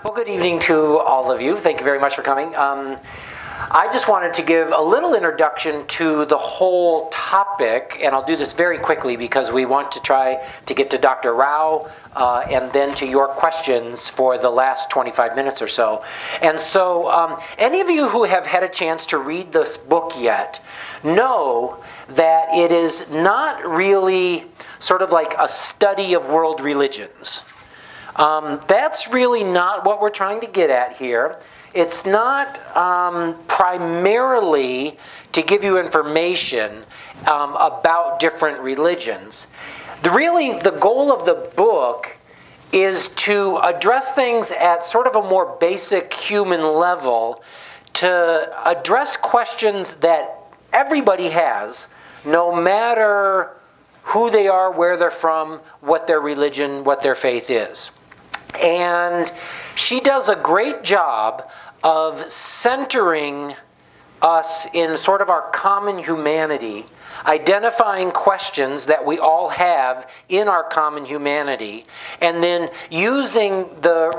Well, good evening to all of you. Thank you very much for coming. I just wanted to give a little introduction to the whole topic, and I'll do this very quickly because we want to try to get to Dr. Rao and then to your questions for the last 25 minutes or so. And so any of you who have had a chance to read this book yet know that it is not really sort of like a study of world religions. That's really not what we're trying to get at here. It's not primarily to give you information about different religions. The goal of the book is to address things at sort of a more basic human level, to address questions that everybody has, no matter who they are, where they're from, what their religion, what their faith is. And she does a great job of centering us in sort of our common humanity, identifying questions that we all have in our common humanity, and then using the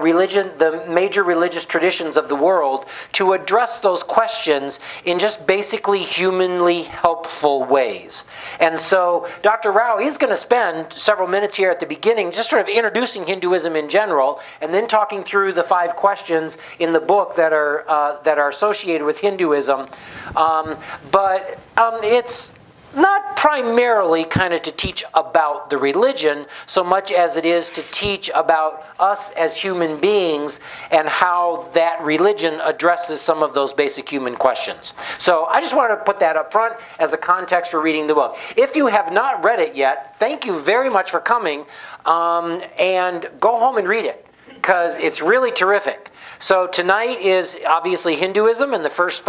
major religious traditions of the world to address those questions in just basically humanly helpful ways. And so Dr. Rao, he's going to spend several minutes here at the beginning just sort of introducing Hinduism in general, and then talking through the 5 questions in the book that are associated with Hinduism. But it's not primarily kind of to teach about the religion so much as it is to teach about us as human beings and how that religion addresses some of those basic human questions. So I just wanted to put that up front as a context for reading the book. If you have not read it yet, thank you very much for coming, and go home and read it, because it's really terrific. So tonight is obviously Hinduism, and the first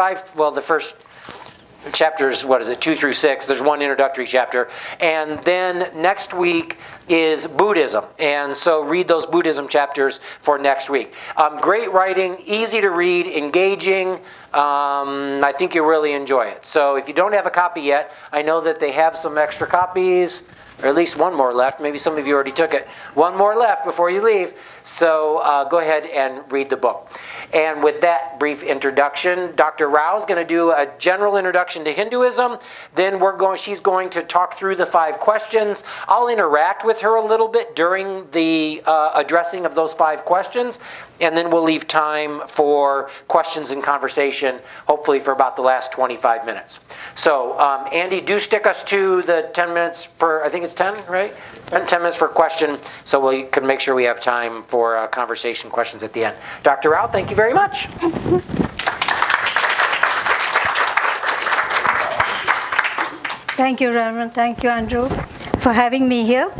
chapters, 2 through 6, there's one introductory chapter. And then next week is Buddhism. And so read those Buddhism chapters for next week. Great writing, easy to read, engaging. I think you'll really enjoy it. So if you don't have a copy yet, I know that they have some extra copies, or at least one more left. Maybe some of you already took it. One more left before you leave. So go ahead and read the book. And with that brief introduction, Dr. Rao is going to do a general introduction to Hinduism. Then she's going to talk through the 5 questions. I'll interact with her a little bit during the addressing of those 5 questions. And then we'll leave time for questions and conversation, hopefully for about the last 25 minutes. So, Andy, do stick us to the 10 minutes per, I think it's 10, right? 10 minutes for a question, so we can make sure we have time for conversation questions at the end. Dr. Rao, thank you very much. Thank you, Reverend. Thank you, Andrew, for having me here.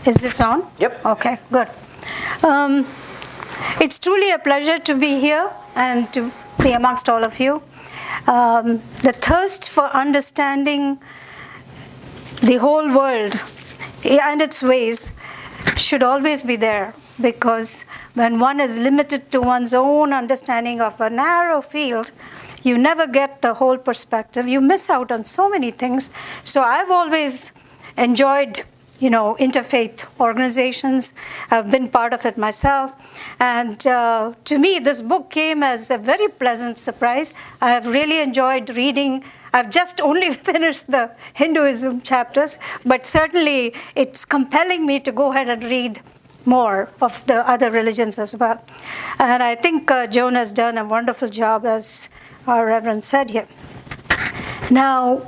Is this on? Yep. Okay, good. It's truly a pleasure to be here and to be amongst all of you. The thirst for understanding the whole world and its ways should always be there, because when one is limited to one's own understanding of a narrow field, you never get the whole perspective. You miss out on so many things. So I've always enjoyed interfaith organizations. I've been part of it myself. And to me, this book came as a very pleasant surprise. I have really enjoyed reading. I've just only finished the Hinduism chapters, but certainly it's compelling me to go ahead and read more of the other religions as well. And I think Joan has done a wonderful job, as our Reverend said here. Now,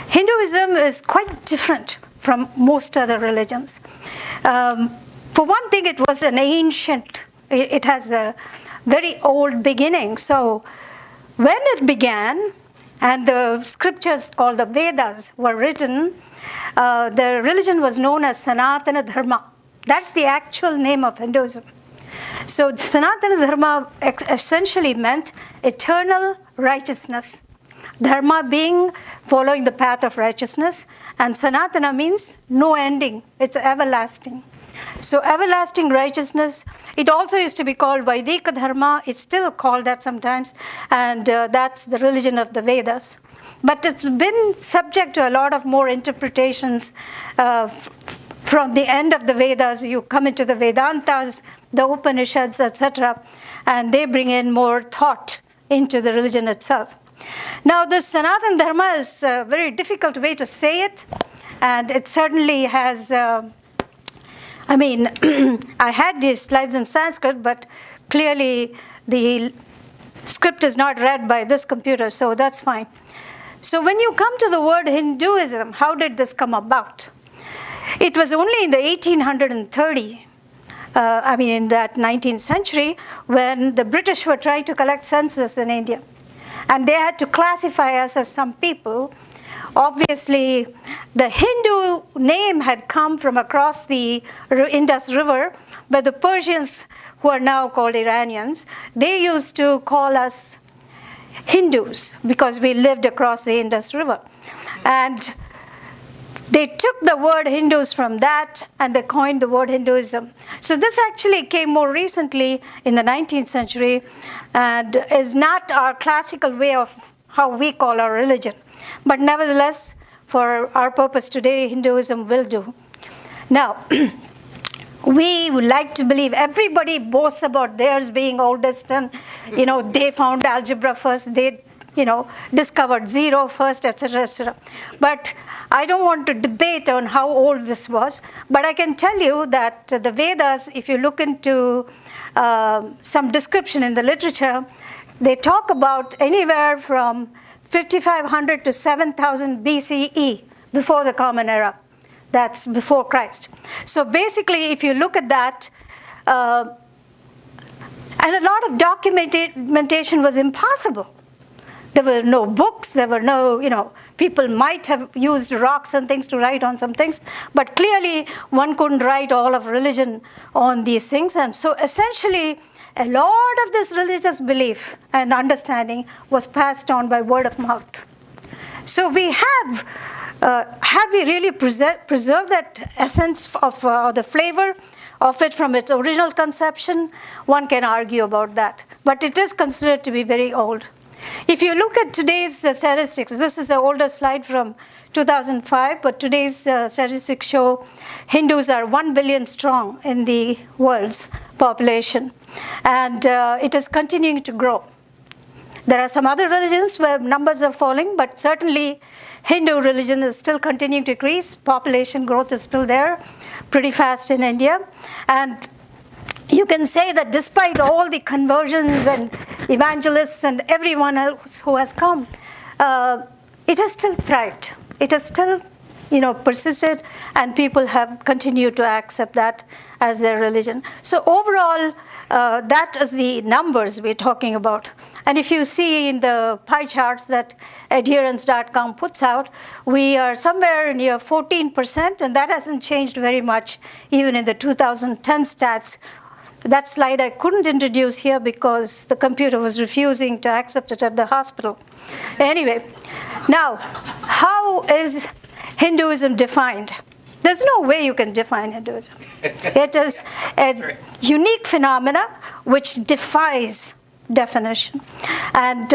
Hinduism is quite different from most other religions. For one thing, it was an ancient, it has a very old beginning. So when it began, and the scriptures called the Vedas were written, the religion was known as Sanatana Dharma. That's the actual name of Hinduism. So Sanatana Dharma essentially meant eternal righteousness. Dharma being following the path of righteousness, and Sanatana means no ending. It's everlasting. So everlasting righteousness. It also used to be called Vaidika Dharma. It's still called that sometimes, and that's the religion of the Vedas. But it's been subject to a lot of more interpretations. From the end of the Vedas, you come into the Vedantas, the Upanishads, etc., and they bring in more thought into the religion itself. Now, this Sanatana Dharma is a very difficult way to say it, and it certainly has, I had these slides in Sanskrit, but clearly the script is not read by this computer, so that's fine. So when you come to the word Hinduism, how did this come about? It was only in the 1830, in that 19th century, when the British were trying to collect census in India. And they had to classify us as some people. Obviously, the Hindu name had come from across the Indus River, but the Persians, who are now called Iranians, they used to call us Hindus because we lived across the Indus River. And they took the word Hindus from that and they coined the word Hinduism. So this actually came more recently in the 19th century and is not our classical way of how we call our religion. But nevertheless, for our purpose today, Hinduism will do. Now, we would like to believe, everybody boasts about theirs being oldest and, they found algebra first, they, discovered zero first, etc., etc. But I don't want to debate on how old this was, but I can tell you that the Vedas, if you look into some description in the literature, they talk about anywhere from 5500 to 7000 BCE, before the Common Era. That's before Christ. So basically, if you look at that, and a lot of documentation was impossible. There were no books, there were no, people might have used rocks and things to write on some things, but clearly one couldn't write all of religion on these things. And so essentially, a lot of this religious belief and understanding was passed on by word of mouth. So we have we really preserved that essence of the flavor of it from its original conception? One can argue about that, but it is considered to be very old. If you look at today's statistics, this is an older slide from 2005, but today's statistics show Hindus are 1 billion strong in the world's population, and it is continuing to grow. There are some other religions where numbers are falling, but certainly Hindu religion is still continuing to increase. Population growth is still there, pretty fast in India. And you can say that despite all the conversions and evangelists and everyone else who has come, it has still thrived. It has still, persisted, and people have continued to accept that as their religion. So overall, that is the numbers we're talking about. And if you see in the pie charts that adherence.com puts out, we are somewhere near 14%, and that hasn't changed very much even in the 2010 stats. That slide I couldn't introduce here because the computer was refusing to accept it at the hospital. Anyway, now, how is Hinduism defined? There's no way you can define Hinduism. It is a unique phenomena which defies definition. And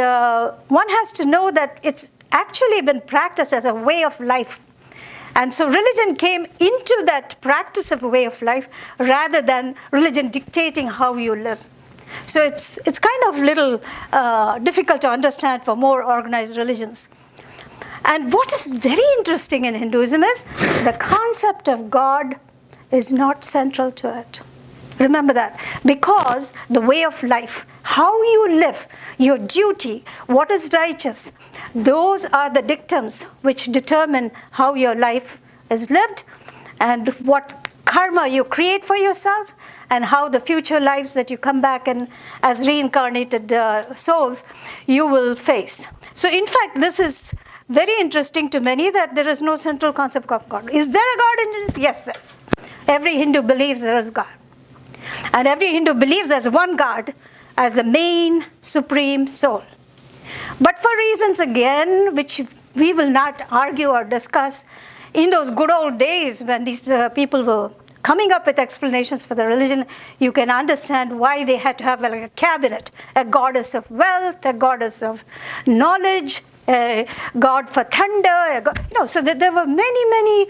one has to know that it's actually been practiced as a way of life. And so religion came into that practice of a way of life rather than religion dictating how you live. So it's kind of little difficult to understand for more organized religions. And what is very interesting in Hinduism is the concept of God is not central to it. Remember that, because the way of life, how you live, your duty, what is righteous, those are the dictums which determine how your life is lived and what karma you create for yourself and how the future lives that you come back and as reincarnated souls you will face. So in fact, this is very interesting to many that there is no central concept of God. Is there a God in it? Yes, there is. Every Hindu believes there is God. And every Hindu believes there's one God as the main supreme soul. But for reasons, again, which we will not argue or discuss, in those good old days when these people were coming up with explanations for the religion, you can understand why they had to have like a cabinet, a goddess of wealth, a goddess of knowledge, a god for thunder, so there were many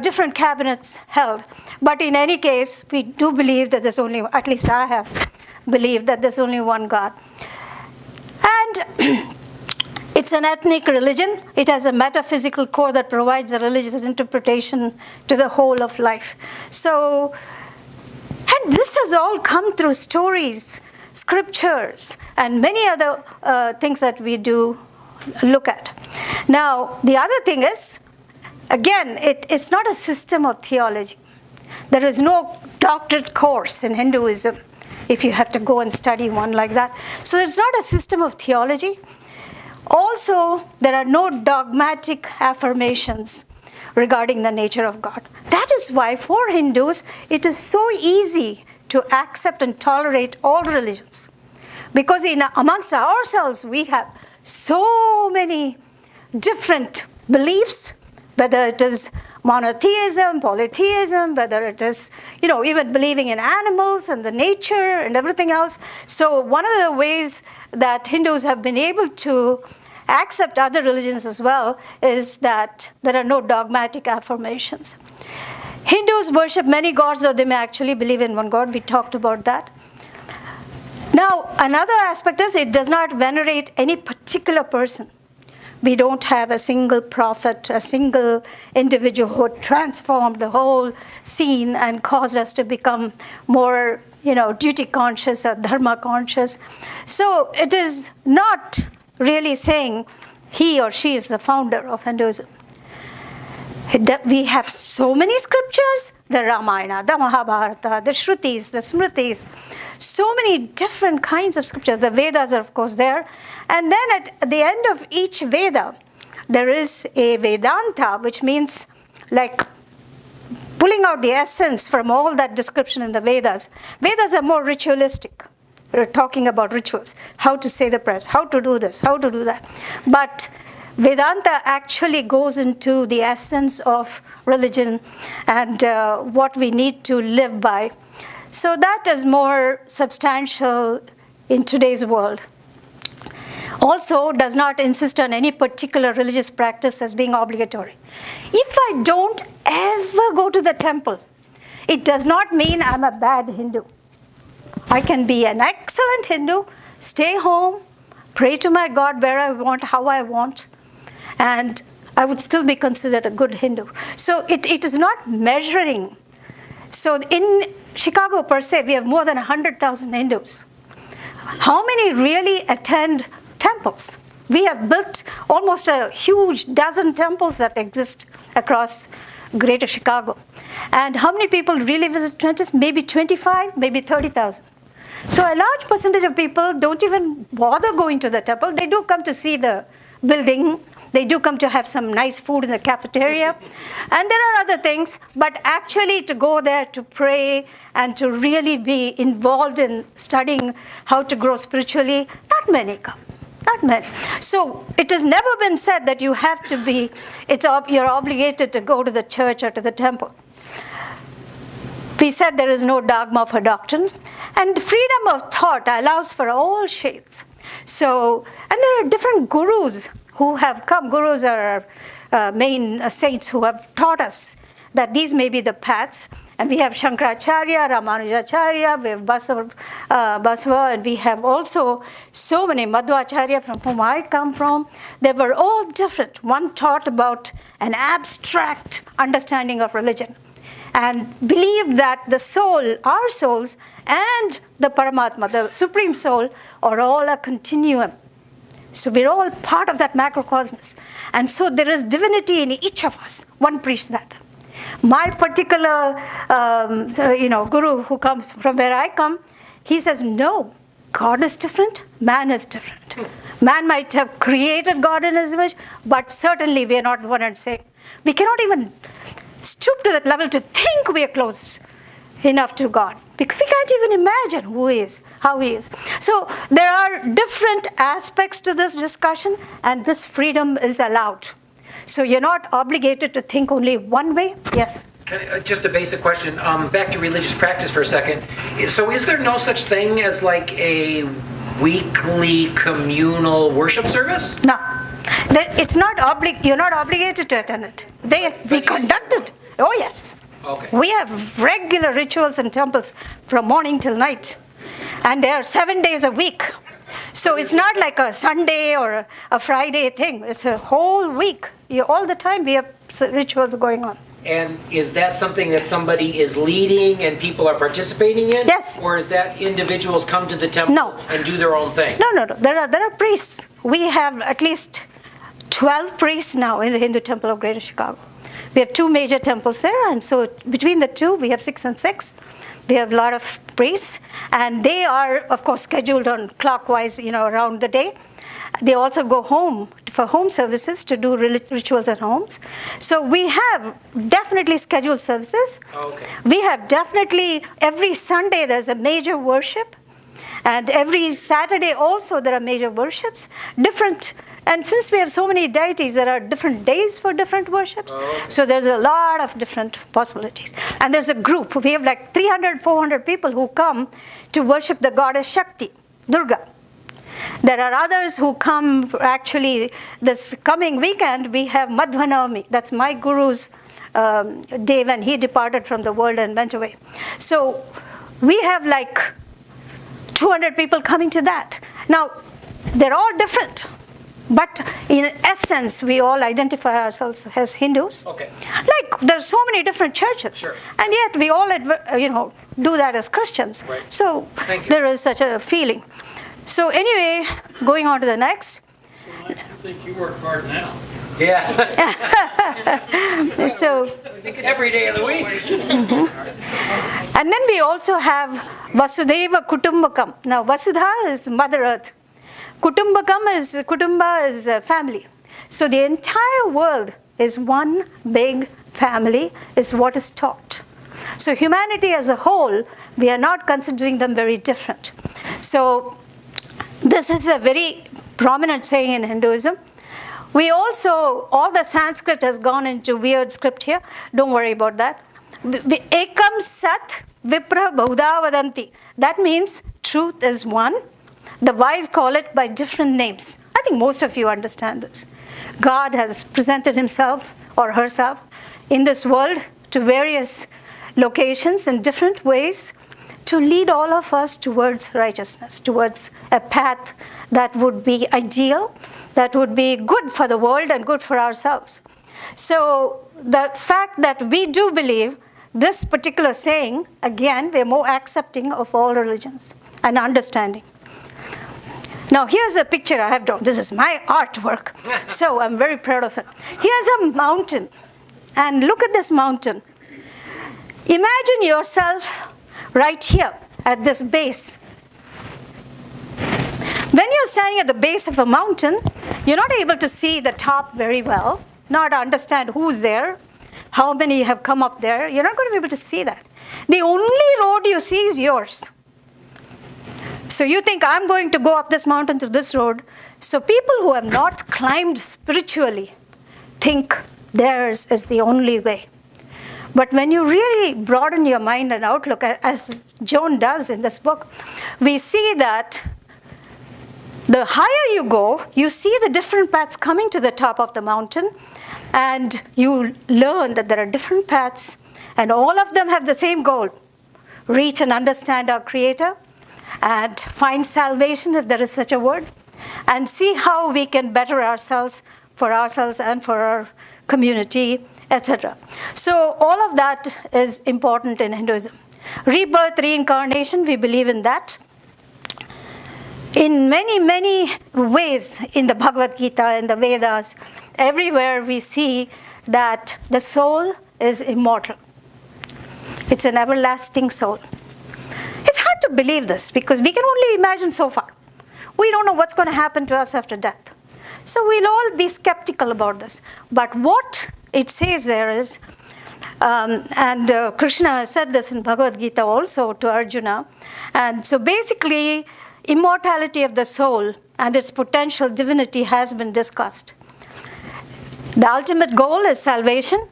different cabinets held. But in any case, we do believe that there's only, at least I have believed that there's only one God. And it's an ethnic religion. It has a metaphysical core that provides a religious interpretation to the whole of life. So, and this has all come through stories, scriptures, and many other things that we do look at. Now, the other thing is, again, it's not a system of theology. There is no doctorate course in Hinduism if you have to go and study one like that. So it's not a system of theology. Also, there are no dogmatic affirmations regarding the nature of God. That is why for Hindus, it is so easy to accept and tolerate all religions. Because amongst ourselves, we have so many different beliefs, whether it is monotheism, polytheism, whether it is, even believing in animals and the nature and everything else. So one of the ways that Hindus have been able to accept other religions as well is that there are no dogmatic affirmations. Hindus worship many gods, though they may actually believe in one God. We talked about that. Now, another aspect is it does not venerate any particular person. We don't have a single prophet, a single individual who transformed the whole scene and caused us to become more, duty conscious or dharma conscious. So it is not really saying he or she is the founder of Hinduism. We have so many scriptures, the Ramayana, the Mahabharata, the Shrutis, the Smritis, so many different kinds of scriptures. The Vedas are, of course, there. And then at the end of each Veda, there is a Vedanta, which means like pulling out the essence from all that description in the Vedas. Vedas are more ritualistic. We're talking about rituals, how to say the prayers, how to do this, how to do that. But Vedanta actually goes into the essence of religion and what we need to live by. So that is more substantial in today's world. Also does not insist on any particular religious practice as being obligatory. If I don't ever go to the temple, it does not mean I'm a bad Hindu. I can be an excellent Hindu, stay home, pray to my God where I want, how I want, and I would still be considered a good Hindu. So it is not measuring. So in Chicago per se, we have more than 100,000 Hindus. How many really attend temples? We have built almost a huge dozen temples that exist across greater Chicago. And how many people really visit temples? Maybe 25, maybe 30,000. So a large percentage of people don't even bother going to the temple. They do come to see the building. They do come to have some nice food in the cafeteria. And there are other things, but actually to go there to pray and to really be involved in studying how to grow spiritually, not many come. Not many. So it has never been said that you have to be, you're obligated to go to the church or to the temple. We said there is no dogma for doctrine, and freedom of thought allows for all shades. So, and there are different gurus who have come. Gurus are main saints who have taught us that these may be the paths. And we have Shankaracharya, Ramanujacharya, we have Basava, and we have also so many, Madhvacharya, from whom I come from. They were all different. One taught about an abstract understanding of religion and believed that the soul, our souls, and the Paramatma, the Supreme Soul, are all a continuum. So we're all part of that macrocosmos. And so there is divinity in each of us. One preached that. My particular, guru who comes from where I come, he says, no, God is different, man is different. Man might have created God in his image, but certainly we are not one and same. We cannot even stoop to that level to think we are close enough to God, because we can't even imagine who he is, how he is. So there are different aspects to this discussion, and this freedom is allowed. So you're not obligated to think only one way. Yes? Just a basic question. Back to religious practice for a second. So is there no such thing as like a weekly communal worship service? No. It's not you're not obligated to attend it. We conduct it. Oh yes. Okay. We have regular rituals in temples from morning till night. And they are 7 days a week. So it's not like a Sunday or a Friday thing. It's a whole week. All the time we have rituals going on. And is that something that somebody is leading and people are participating in? Yes. Or is that individuals come to the temple No. and do their own thing? No. There are priests. We have at least 12 priests now in the Hindu Temple of Greater Chicago. We have 2 major temples there, and so between the 2, we have 6 and 6. We have a lot of priests, and they are, of course, scheduled on clockwise, around the day. They also go home for home services to do rituals at homes. So we have definitely scheduled services. Okay. We have definitely, every Sunday there's a major worship. And every Saturday also there are major worships. And since we have so many deities, there are different days for different worships. Okay. So there's a lot of different possibilities. And there's a group. We have like 300, 400 people who come to worship the goddess Shakti, Durga. There are others who come, actually, this coming weekend, we have Madhvanavami. That's my guru's day when he departed from the world and went away. So we have like 200 people coming to that. Now, they're all different. But in essence, we all identify ourselves as Hindus. Okay. Like, there's so many different churches. Sure. And yet we all, do that as Christians. Right. So Thank you. there is such a feeling. So anyway, going on to the next. I think you work hard now. Yeah. So, Every day of the week. and then we also have Vasudhaiva Kutumbakam. Now, Vasudha is Mother Earth. Kutumba is a family. So the entire world is one big family, is what is taught. So humanity as a whole, we are not considering them very different. So this is a very prominent saying in Hinduism. We also, all the Sanskrit has gone into weird script here. Don't worry about that. Ekam sat vipra bahudha vadanti. That means truth is one. The wise call it by different names. I think most of you understand this. God has presented himself or herself in this world to various locations in different ways to lead all of us towards righteousness, towards a path that would be ideal, that would be good for the world and good for ourselves. So the fact that we do believe this particular saying, again, we're more accepting of all religions and understanding. Now, here's a picture I have drawn. This is my artwork, so I'm very proud of it. Here's a mountain, and look at this mountain. Imagine yourself right here at this base. When you're standing at the base of a mountain, you're not able to see the top very well, not understand who's there, how many have come up there. You're not going to be able to see that. The only road you see is yours. So you think, I'm going to go up this mountain to this road. So people who have not climbed spiritually think theirs is the only way. But when you really broaden your mind and outlook, as Joan does in this book, we see that the higher you go, you see the different paths coming to the top of the mountain, and you learn that there are different paths, and all of them have the same goal: reach and understand our Creator, and find salvation, if there is such a word, and see how we can better ourselves and for our community, etc. So all of that is important in Hinduism. Rebirth, reincarnation, we believe in that. In many, many ways in the Bhagavad Gita, in the Vedas, everywhere we see that the soul is immortal. It's an everlasting soul. It's hard to believe this because we can only imagine so far. We don't know what's going to happen to us after death. So we'll all be skeptical about this. But what it says there is, and Krishna has said this in Bhagavad Gita also to Arjuna, and so basically immortality of the soul and its potential divinity has been discussed. The ultimate goal is salvation,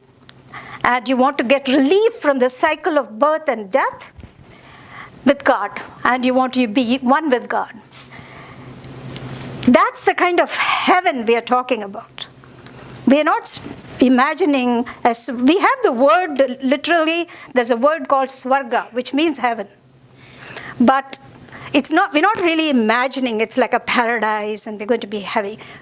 and you want to get relief from the cycle of birth and death with God, and you want to be one with God. That's the kind of heaven we are talking about. We are not imagining, as we have the word, literally, there's a word called swarga, which means heaven. But it's not, we're not really imagining it's like a paradise and we're going to be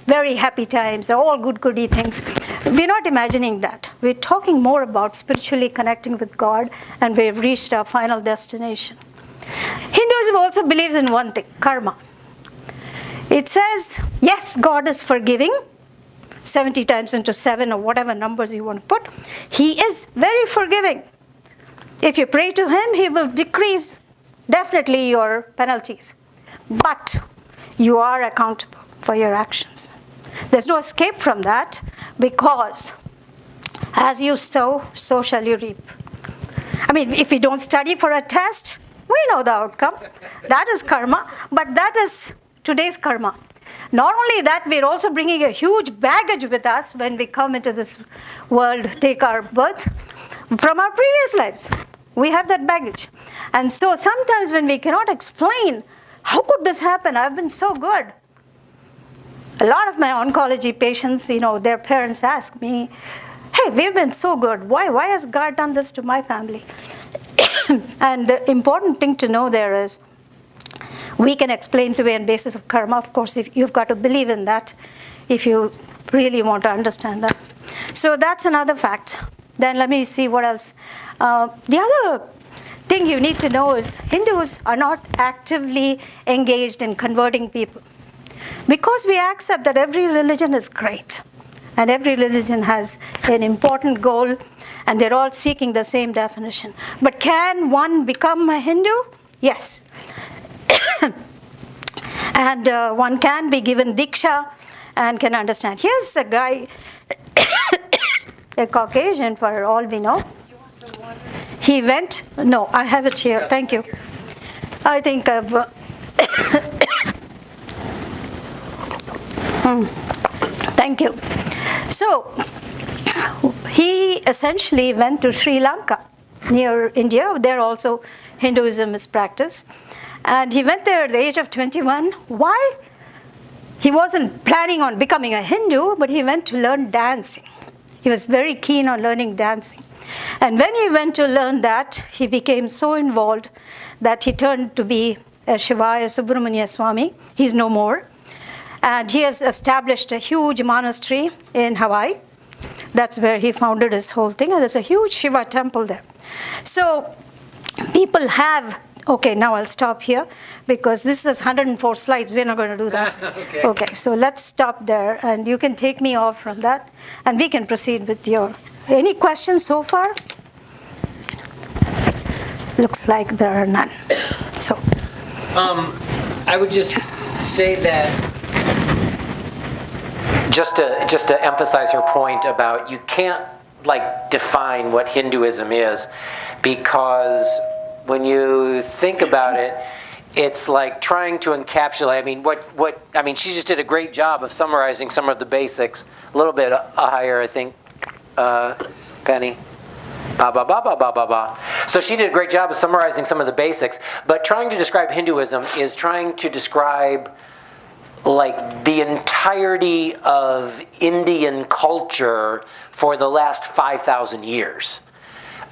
very happy times, all good goody things. We're not imagining that. We're talking more about spiritually connecting with God, and we've reached our final destination. Hinduism also believes in one thing, karma. It says, yes, God is forgiving, 70 times into 7 or whatever numbers you want to put. He is very forgiving. If you pray to him, he will decrease definitely your penalties. But you are accountable for your actions. There's no escape from that, because as you sow, so shall you reap. I mean, if we don't study for a test, we know the outcome. That is karma, but that is today's karma. Not only that, we're also bringing a huge baggage with us when we come into this world, take our birth from our previous lives. We have that baggage. And so sometimes when we cannot explain, how could this happen? I've been so good. A lot of my oncology patients, their parents ask me, hey, we've been so good. Why has God done this to my family? And the important thing to know there is, we can explain to be on basis of karma. Of course, if you've got to believe in that if you really want to understand that. So that's another fact. Then let me see what else. The other thing you need to know is Hindus are not actively engaged in converting people, because we accept that every religion is great and every religion has an important goal and they're all seeking the same definition. But can one become a Hindu? Yes. And one can be given diksha and can understand. Here's a guy, a Caucasian for all we know. You want some water? He went, no, I have it here, thank you. I think I've, thank you. So, he essentially went to Sri Lanka, near India. There also Hinduism is practiced. And he went there at the age of 21. Why? He wasn't planning on becoming a Hindu, but he went to learn dancing. He was very keen on learning dancing. And when he went to learn that, he became so involved that he turned to be a Shivaya Subramanya Swami. He's no more. And he has established a huge monastery in Hawaii. That's where he founded his whole thing. And there's a huge Shiva temple there. So people have, okay, now I'll stop here because this is 104 slides. We're not going to do that. Okay, so let's stop there and you can take me off from that and we can proceed with your, any questions so far? Looks like there are none. So, I would just say that, just to emphasize her point about you can't define what Hinduism is, because when you think about it, it's like trying to encapsulate. I mean, she just did a great job of summarizing some of the basics. A little bit higher, I think, Penny. Ba ba ba ba ba ba ba. So she did a great job of summarizing some of the basics. But trying to describe Hinduism is trying to describe the entirety of Indian culture for the last 5,000 years.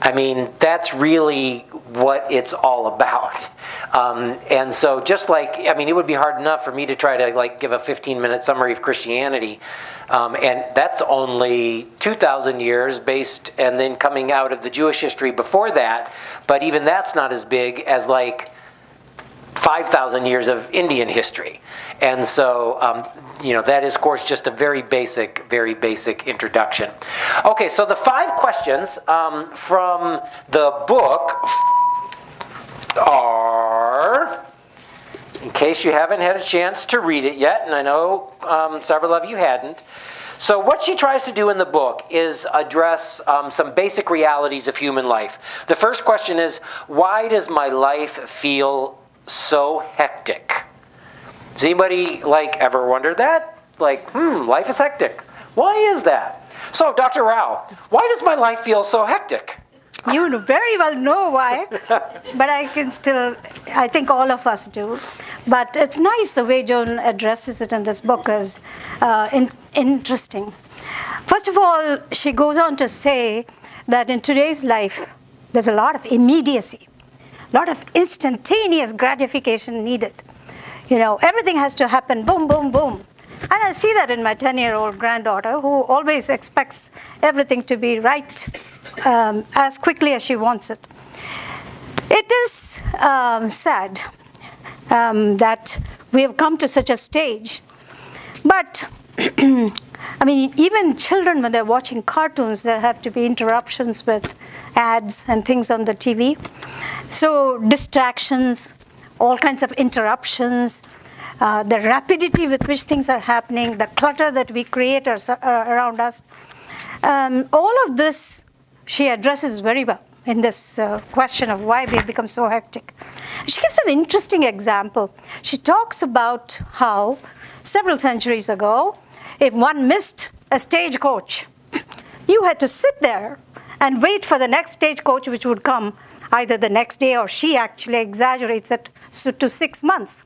I mean, that's really what it's all about. And so just it would be hard enough for me to try to give a 15-minute summary of Christianity. And that's only 2,000 years based, and then coming out of the Jewish history before that. But even that's not as big as 5,000 years of Indian history. And so, that is, of course, just a very basic introduction. Okay, so the 5 questions from the book are, in case you haven't had a chance to read it yet, and I know several of you hadn't. So what she tries to do in the book is address some basic realities of human life. The first question is, why does my life feel so hectic? Does anybody ever wondered that? Life is hectic. Why is that? So, Dr. Rao, why does my life feel so hectic? you very well know why, but I think all of us do. But it's nice the way Joan addresses it in this book is interesting. First of all, she goes on to say that in today's life, there's a lot of immediacy, a lot of instantaneous gratification needed. Everything has to happen, boom, boom, boom. And I see that in my 10-year-old granddaughter, who always expects everything to be right as quickly as she wants it. It is sad that we have come to such a stage. But, even children, when they're watching cartoons, there have to be interruptions with ads and things on the TV. So distractions, all kinds of interruptions, the rapidity with which things are happening, the clutter that we create around us. All of this she addresses very well in this question of why we have become so hectic. She gives an interesting example. She talks about how several centuries ago, if one missed a stagecoach, you had to sit there and wait for the next stagecoach, which would come either the next day, or she actually exaggerates it to 6 months.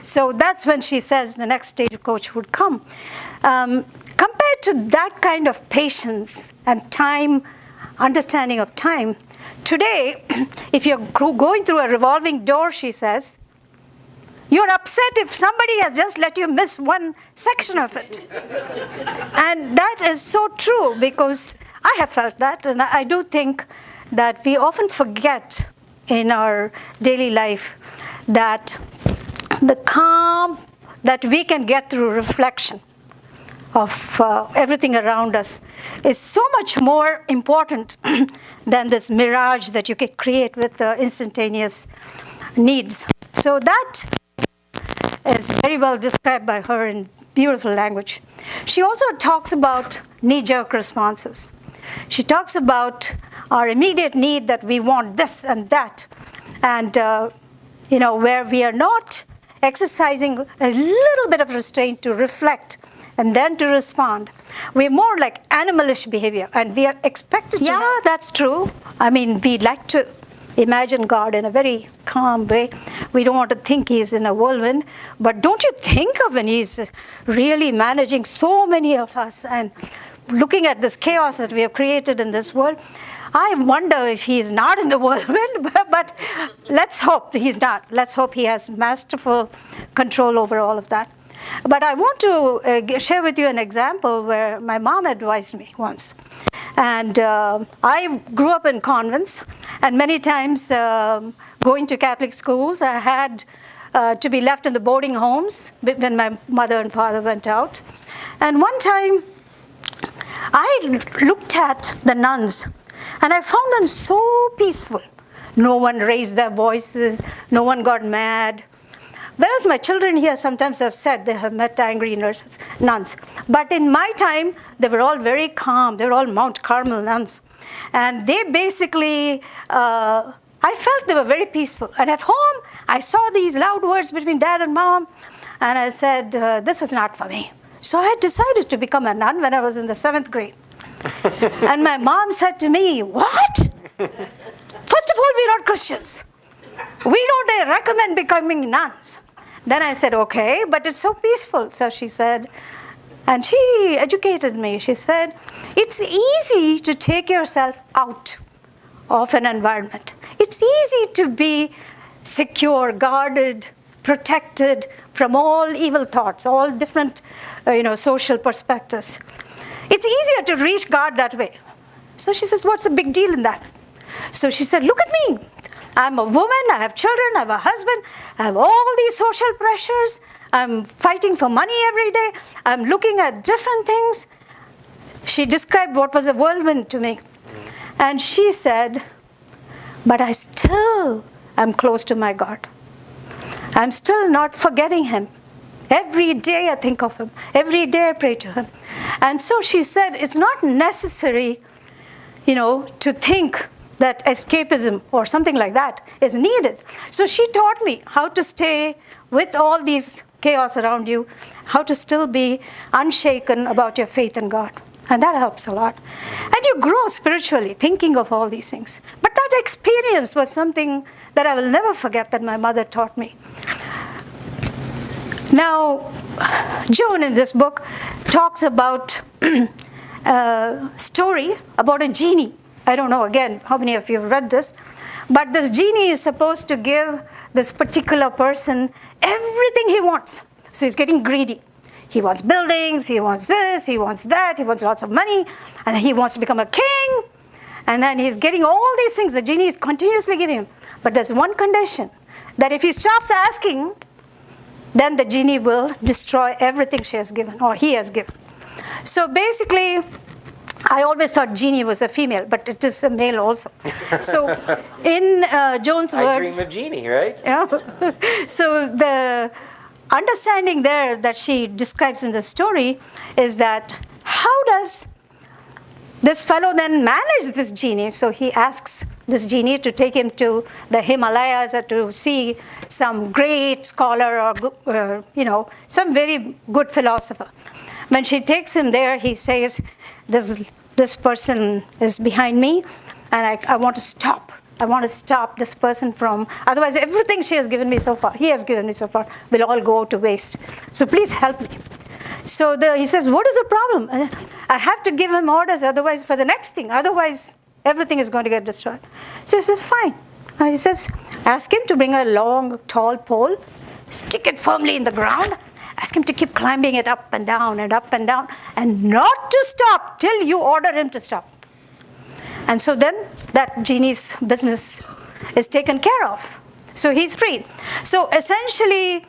So that's when she says the next stagecoach would come. Compared to that kind of patience and time, understanding of time, today, if you're going through a revolving door, she says, you're upset if somebody has just let you miss one section of it. And that is so true, because I have felt that, and I do think that we often forget in our daily life that the calm that we can get through reflection of everything around us is so much more important than this mirage that you can create with instantaneous needs. So that is very well described by her in beautiful language. She also talks about knee-jerk responses. She talks about our immediate need that we want this and that, and where we are not exercising a little bit of restraint to reflect and then to respond. We're more like animalish behavior, and we are expected to. Yeah, that's true. We like to imagine God in a very calm way. We don't want to think he's in a whirlwind, but don't you think of when he's really managing so many of us and looking at this chaos that we have created in this world? I wonder if he is not in the whirlwind, but let's hope he's not. Let's hope he has masterful control over all of that. But I want to share with you an example where my mom advised me once. And I grew up in convents, and many times going to Catholic schools, I had to be left in the boarding homes when my mother and father went out. And one time, I looked at the nuns, and I found them so peaceful. No one raised their voices, no one got mad. Whereas my children here sometimes have said they have met angry nuns. But in my time, they were all very calm. They were all Mount Carmel nuns. And they basically, I felt they were very peaceful. And at home, I saw these loud words between dad and mom. And I said, this was not for me. So I had decided to become a nun when I was in the 7th grade. And my mom said to me, what? First of all, we're not Christians. We don't recommend becoming nuns. Then I said, okay, but it's so peaceful. So she said, and she educated me. She said, it's easy to take yourself out of an environment. It's easy to be secure, guarded, protected from all evil thoughts, all different social perspectives. It's easier to reach God that way. So she says, what's the big deal in that? So she said, look at me. I'm a woman, I have children, I have a husband, I have all these social pressures. I'm fighting for money every day. I'm looking at different things. She described what was a whirlwind to me. And she said, but I still am close to my God. I'm still not forgetting him. Every day I think of him. Every day I pray to him. And so she said, it's not necessary, to think that escapism or something like that is needed. So she taught me how to stay with all these chaos around you, how to still be unshaken about your faith in God. And that helps a lot. And you grow spiritually thinking of all these things. But that experience was something that I will never forget that my mother taught me. Now, Joan in this book talks about a story about a genie. I don't know, again, how many of you have read this, but this genie is supposed to give this particular person everything he wants. So he's getting greedy. He wants buildings, he wants this, he wants that, he wants lots of money, and he wants to become a king. And then he's getting all these things the genie is continuously giving him. But there's one condition, that if he stops asking, then the genie will destroy everything she has given, or he has given. So basically, I always thought genie was a female, but it is a male also. So in Joan's words... I dream of genie, right? Yeah. So the understanding there that she describes in the story is that how does this fellow then manage this genie? So he asks this genie to take him to the Himalayas or to see some great scholar or, some very good philosopher. When she takes him there, he says, this person is behind me, and I want to stop. I want to stop this person from, otherwise everything she has given me so far, he has given me so far, will all go to waste. So please help me. So he says, what is the problem? I have to give him orders otherwise for the next thing, otherwise everything is going to get destroyed. So he says, fine. And he says, ask him to bring a long, tall pole, stick it firmly in the ground, ask him to keep climbing it up and down and up and down, and not to stop till you order him to stop. And so then that genie's business is taken care of. So he's free. So essentially,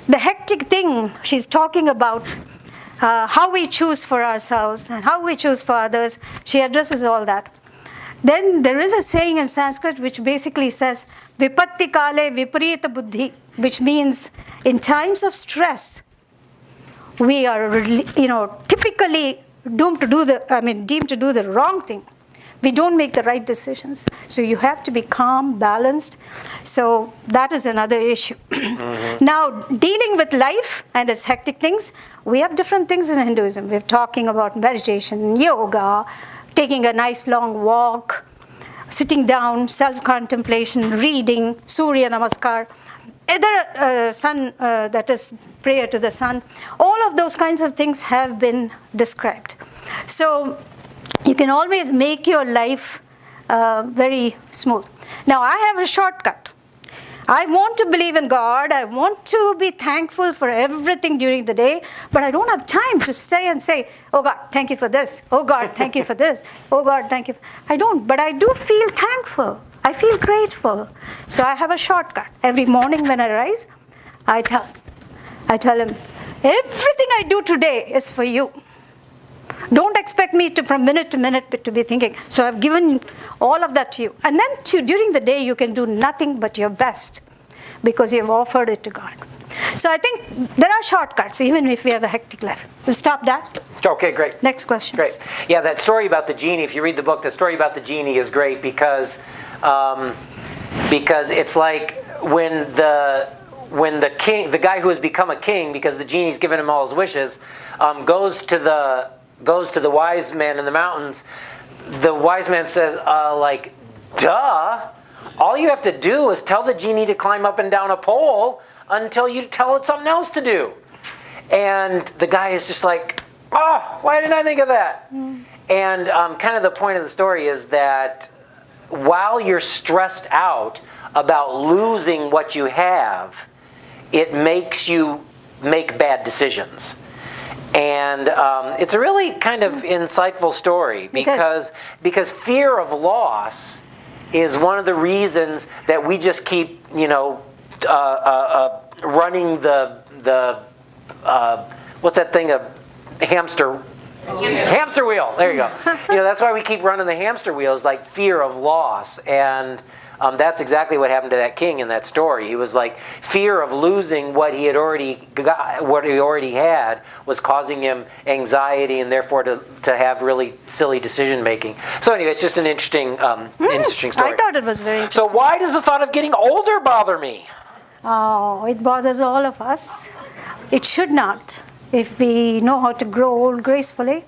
the hectic thing she's talking about, how we choose for ourselves and how we choose for others, she addresses all that. Then there is a saying in Sanskrit which basically says, Vipatti kale viparita buddhi, which means in times of stress, we are, typically deemed to do the wrong thing. We don't make the right decisions. So you have to be calm, balanced. So that is another issue. Mm-hmm. Now, dealing with life and its hectic things, we have different things in Hinduism. We're talking about meditation, yoga, taking a nice long walk, sitting down, self-contemplation, reading, Surya Namaskar, either sun, that is prayer to the sun. All of those kinds of things have been described. So you can always make your life very smooth. Now, I have a shortcut. I want to believe in God. I want to be thankful for everything during the day, but I don't have time to stay and say, oh God, thank you for this. Oh God, thank you for this. Oh God, thank you. I don't, but I do feel thankful. I feel grateful. So I have a shortcut. Every morning when I rise, I tell him, everything I do today is for you. Don't expect me to, from minute to minute, to be thinking. So I've given all of that to you. And then during the day, you can do nothing but your best because you have offered it to God. So I think there are shortcuts, even if we have a hectic life. We'll stop that. Okay, great. Next question. Great. Yeah, that story about the genie, if you read the book, the story about the genie is great because it's like when the king, the guy who has become a king because the genie's given him all his wishes, goes to the wise man in the mountains. The wise man says, duh, all you have to do is tell the genie to climb up and down a pole until you tell it something else to do. And the guy is just like, oh, why didn't I think of that? Mm. And kind of the point of the story is that while you're stressed out about losing what you have, it makes you make bad decisions. And it's a really kind of insightful story because fear of loss is one of the reasons that we just keep, running the what's that thing, a hamster wheel. There you go. That's why we keep running the hamster wheel, is like fear of loss. And that's exactly what happened to that king in that story. He was like, fear of losing what he had already got, what he already had, was causing him anxiety and therefore to have really silly decision making. So anyway, it's just an interesting story. I thought it was very interesting. So why does the thought of getting older bother me? Oh, it bothers all of us. It should not. If we know how to grow old gracefully,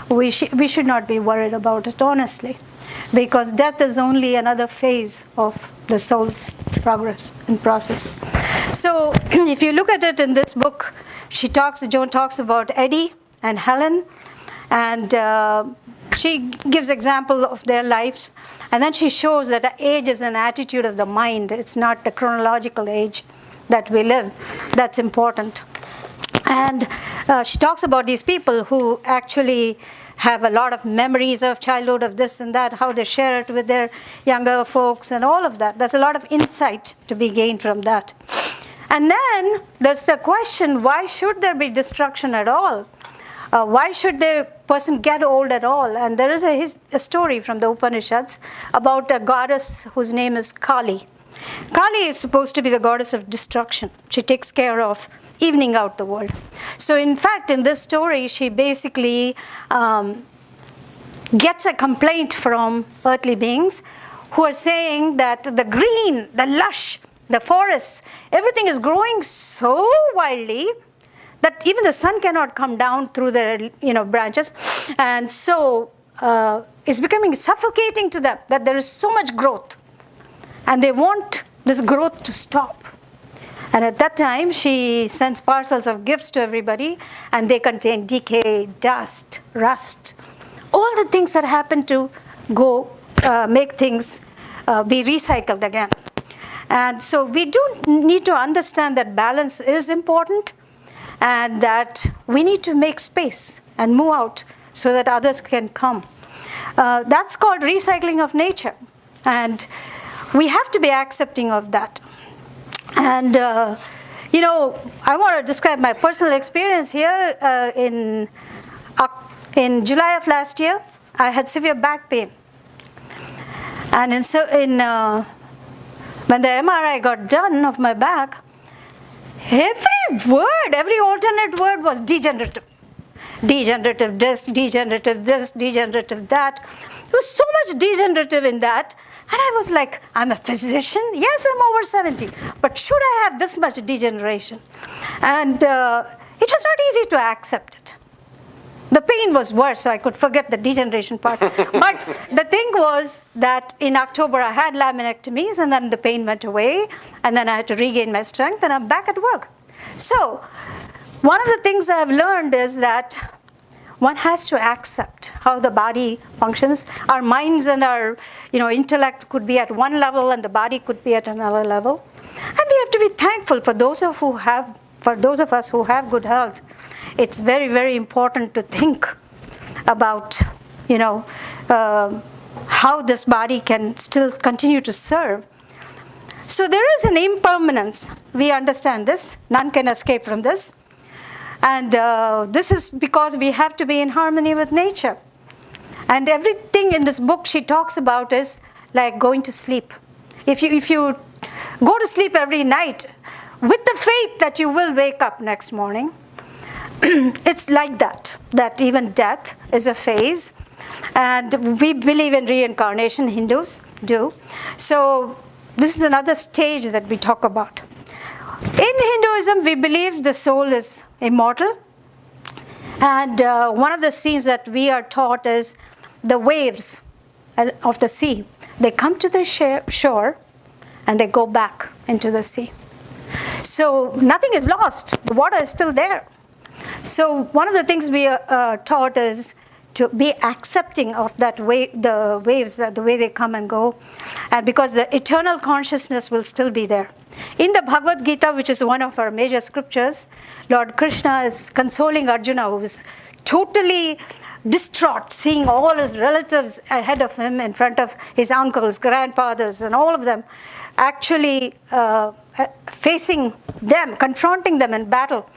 we should not be worried about it, honestly. Because death is only another phase of the soul's progress and process. So if you look at it in this book, Joan talks about Eddie and Helen, and she gives example of their lives, and then she shows that age is an attitude of the mind. It's not the chronological age that we live that's important. And she talks about these people who actually have a lot of memories of childhood, of this and that, how they share it with their younger folks and all of that. There's a lot of insight to be gained from that. And then there's the question, why should there be destruction at all? Why should the person get old at all? And there is a story from the Upanishads about a goddess whose name is Kali. Kali is supposed to be the goddess of destruction. She takes care of evening out the world. So in fact, in this story, she basically gets a complaint from earthly beings who are saying that the green, the lush, the forests, everything is growing so wildly that even the sun cannot come down through the branches. And so it's becoming suffocating to them that there is so much growth. And they want this growth to stop. And at that time, she sends parcels of gifts to everybody, and they contain decay, dust, rust, all the things that happen to make things be recycled again. And so we do need to understand that balance is important, and that we need to make space and move out so that others can come. That's called recycling of nature. And we have to be accepting of that. And, I want to describe my personal experience here. In July of last year, I had severe back pain. And when the MRI got done of my back, every alternate word was degenerative. Degenerative this, degenerative this, degenerative that. There was so much degenerative in that. And I was like, I'm a physician. Yes, I'm over 70. But should I have this much degeneration? And it was not easy to accept it. The pain was worse, so I could forget the degeneration part. But the thing was that in October, I had laminectomies, and then the pain went away. And then I had to regain my strength, and I'm back at work. So one of the things I've learned is that one has to accept how the body functions. Our minds and our intellect could be at one level, and the body could be at another level. And we have to be thankful for those of us who have good health. It's very, very important to think about how this body can still continue to serve. So there is an impermanence. We understand this. None can escape from this. And this is because we have to be in harmony with nature. And everything in this book she talks about is like going to sleep. If you go to sleep every night with the faith that you will wake up next morning, it's like that even death is a phase. And we believe in reincarnation, Hindus do. So this is another stage that we talk about. In Hinduism, we believe the soul is immortal. And one of the scenes that we are taught is the waves of the sea. They come to the shore and they go back into the sea. So nothing is lost. The water is still there. So one of the things we are taught is to be accepting of that the waves, the way they come and go, and because the eternal consciousness will still be there. In the Bhagavad Gita, which is one of our major scriptures, Lord Krishna is consoling Arjuna, who is totally distraught, seeing all his relatives ahead of him in front of his uncles, grandfathers, and all of them actually facing them, confronting them in battle.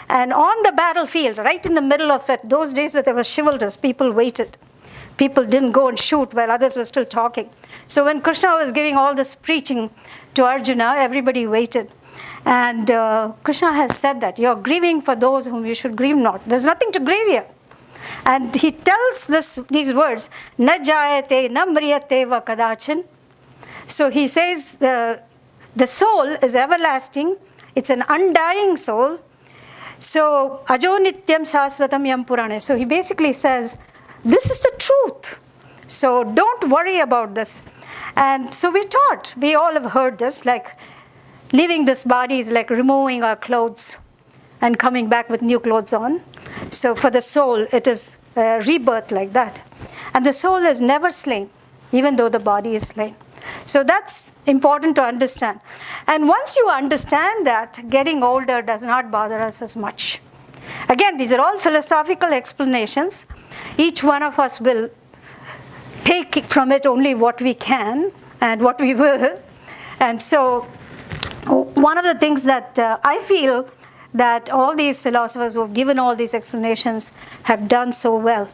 And on the battlefield, right in the middle of it, those days when there was chivalrous, people waited. People didn't go and shoot while others were still talking. So when Krishna was giving all this preaching to Arjuna, everybody waited. And Krishna has said that you're grieving for those whom you should grieve not. There's nothing to grieve here. And he tells these words, na jayate na mriyate va kadachan. So he says the soul is everlasting. It's an undying soul. So ajo nityam sasvatam yam purane. So he basically says, this is the truth. So don't worry about this. And so we're taught, we all have heard this, like leaving this body is like removing our clothes and coming back with new clothes on. So for the soul, it is a rebirth like that. And the soul is never slain, even though the body is slain. So that's important to understand. And once you understand that, getting older does not bother us as much. Again, these are all philosophical explanations. Each one of us will take from it only what we can and what we will. And so one of the things that I feel that all these philosophers who have given all these explanations have done so well.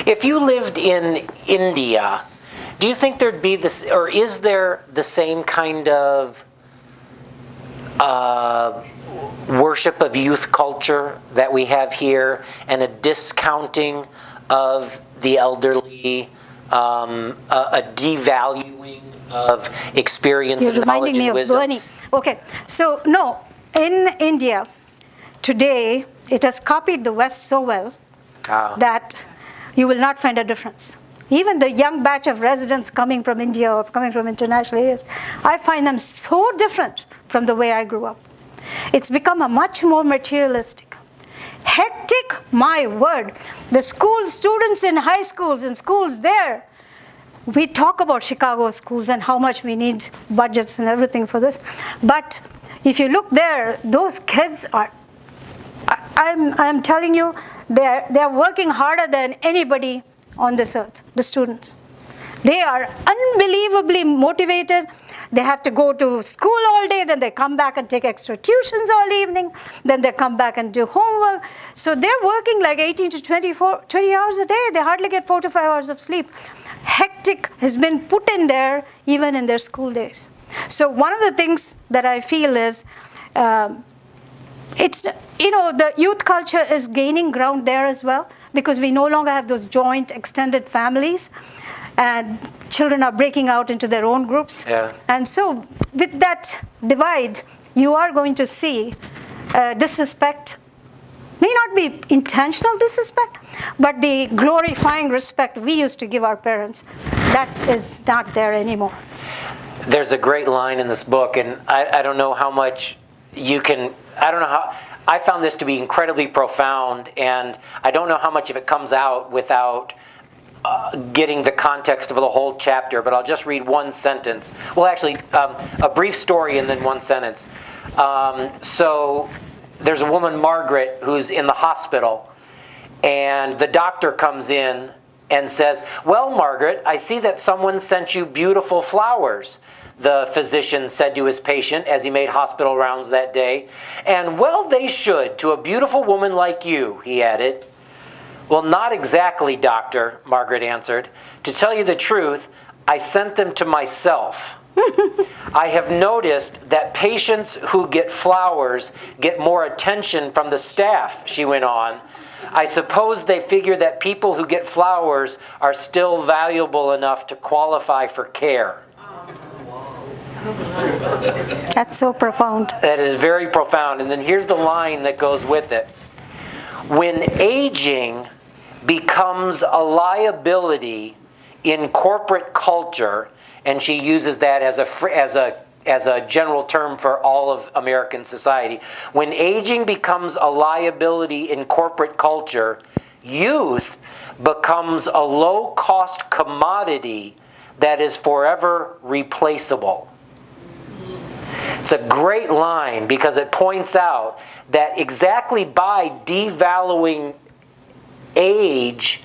If you lived in India, do you think there'd be this, or is there the same kind of worship of youth culture that we have here, and a discounting of the elderly, a devaluing of experience and knowledge and wisdom? You're reminding me of Bernie. Okay, so no, in India today, it has copied the West so well that you will not find a difference. Even the young batch of residents coming from India or coming from international areas, I find them so different from the way I grew up. It's become a much more materialistic. Hectic, my word. The school students in high schools and schools there, we talk about Chicago schools and how much we need budgets and everything for this. But if you look there, those kids are, I'm telling you, they're working harder than anybody on this earth, the students. They are unbelievably motivated. They have to go to school all day, then they come back and take extra tuitions all evening, then they come back and do homework. So they're working like 18 to 20 hours a day. They hardly get 4 to 5 hours of sleep. Hectic has been put in there even in their school days. So one of the things that I feel is, the youth culture is gaining ground there as well, because we no longer have those joint extended families, and children are breaking out into their own groups. Yeah. And so with that divide, you are going to see disrespect. May not be intentional disrespect, but the glorifying respect we used to give our parents, that is not there anymore. There's a great line in this book, and I don't know how much you can, I found this to be incredibly profound, and I don't know how much of it comes out without getting the context of the whole chapter, but I'll just read one sentence. Well, actually, a brief story and then one sentence. So there's a woman, Margaret, who's in the hospital, and the doctor comes in and says, "Well, Margaret, I see that someone sent you beautiful flowers," the physician said to his patient as he made hospital rounds that day. "And well, they should, to a beautiful woman like you," he added. "Well, not exactly, doctor," Margaret answered. "To tell you the truth, I sent them to myself. I have noticed that patients who get flowers get more attention from the staff," she went on. "I suppose they figure that people who get flowers are still valuable enough to qualify for care." That's so profound. That is very profound. And then here's the line that goes with it. "When aging becomes a liability in corporate culture," and she uses that as a general term for all of American society. "When aging becomes a liability in corporate culture, youth becomes a low-cost commodity that is forever replaceable." It's a great line because it points out that exactly by devaluing age,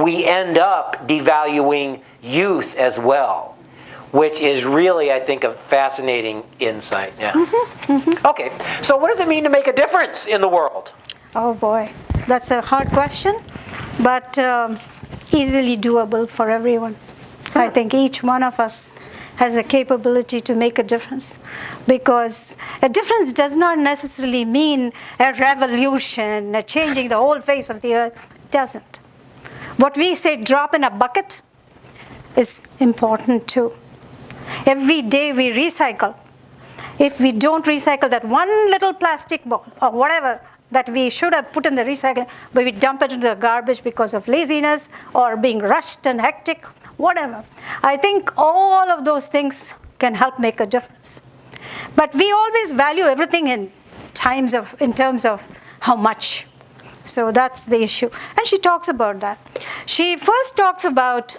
we end up devaluing youth as well, which is really, I think, a fascinating insight. Yeah. Okay, so what does it mean to make a difference in the world? Oh boy, that's a hard question, but easily doable for everyone. I think each one of us has a capability to make a difference, because a difference does not necessarily mean a revolution, a changing the whole face of the earth. It doesn't. What we say drop in a bucket is important too. Every day we recycle. If we don't recycle that one little plastic ball or whatever that we should have put in the recycling, but we dump it into the garbage because of laziness or being rushed and hectic, whatever. I think all of those things can help make a difference. But we always value everything in terms of how much. So that's the issue. And she talks about that. She first talks about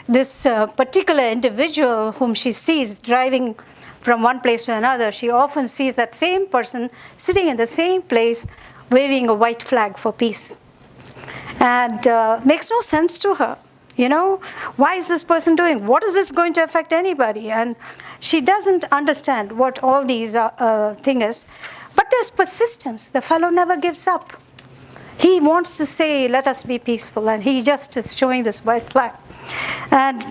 this particular individual whom she sees driving from one place to another. She often sees that same person sitting in the same place waving a white flag for peace. And makes no sense to her. Why is this person doing? What is this going to affect anybody? And she doesn't understand what all these thing is. But there's persistence. The fellow never gives up. He wants to say, let us be peaceful. And he just is showing this white flag. And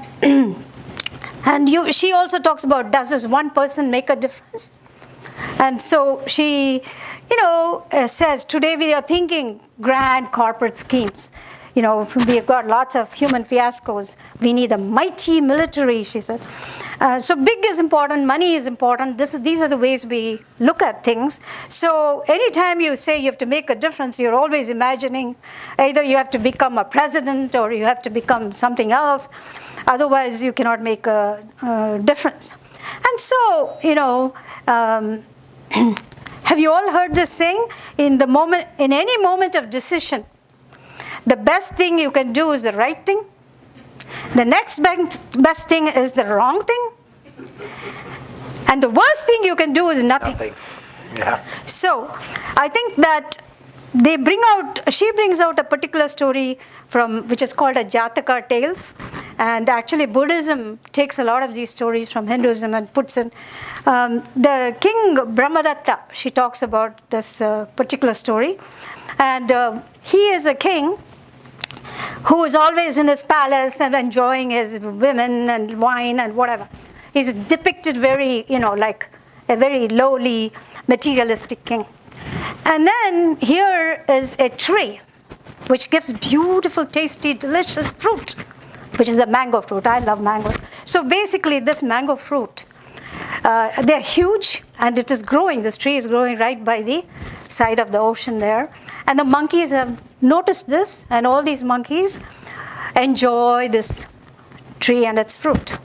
she also talks about, does this one person make a difference? And so she, says, today we are thinking grand corporate schemes. We've got lots of human fiascos. We need a mighty military, she said. So big is important, money is important. These are the ways we look at things. So anytime you say you have to make a difference, you're always imagining either you have to become a president or you have to become something else. Otherwise, you cannot make a difference. And so, have you all heard this saying? In any moment of decision, the best thing you can do is the right thing. The next best thing is the wrong thing. And the worst thing you can do is nothing. Yeah. So I think that she brings out a particular story which is called a Jataka Tales. And actually Buddhism takes a lot of these stories from Hinduism and puts in. The king Brahmadatta, she talks about this particular story. And he is a king who is always in his palace and enjoying his women and wine and whatever. He's depicted very, like a very lowly, materialistic king. And then here is a tree which gives beautiful, tasty, delicious fruit, which is a mango fruit. I love mangoes. So basically this mango fruit, they're huge and it is growing. This tree is growing right by the side of the ocean there. And the monkeys have noticed this, and all these monkeys enjoy this tree and its fruit.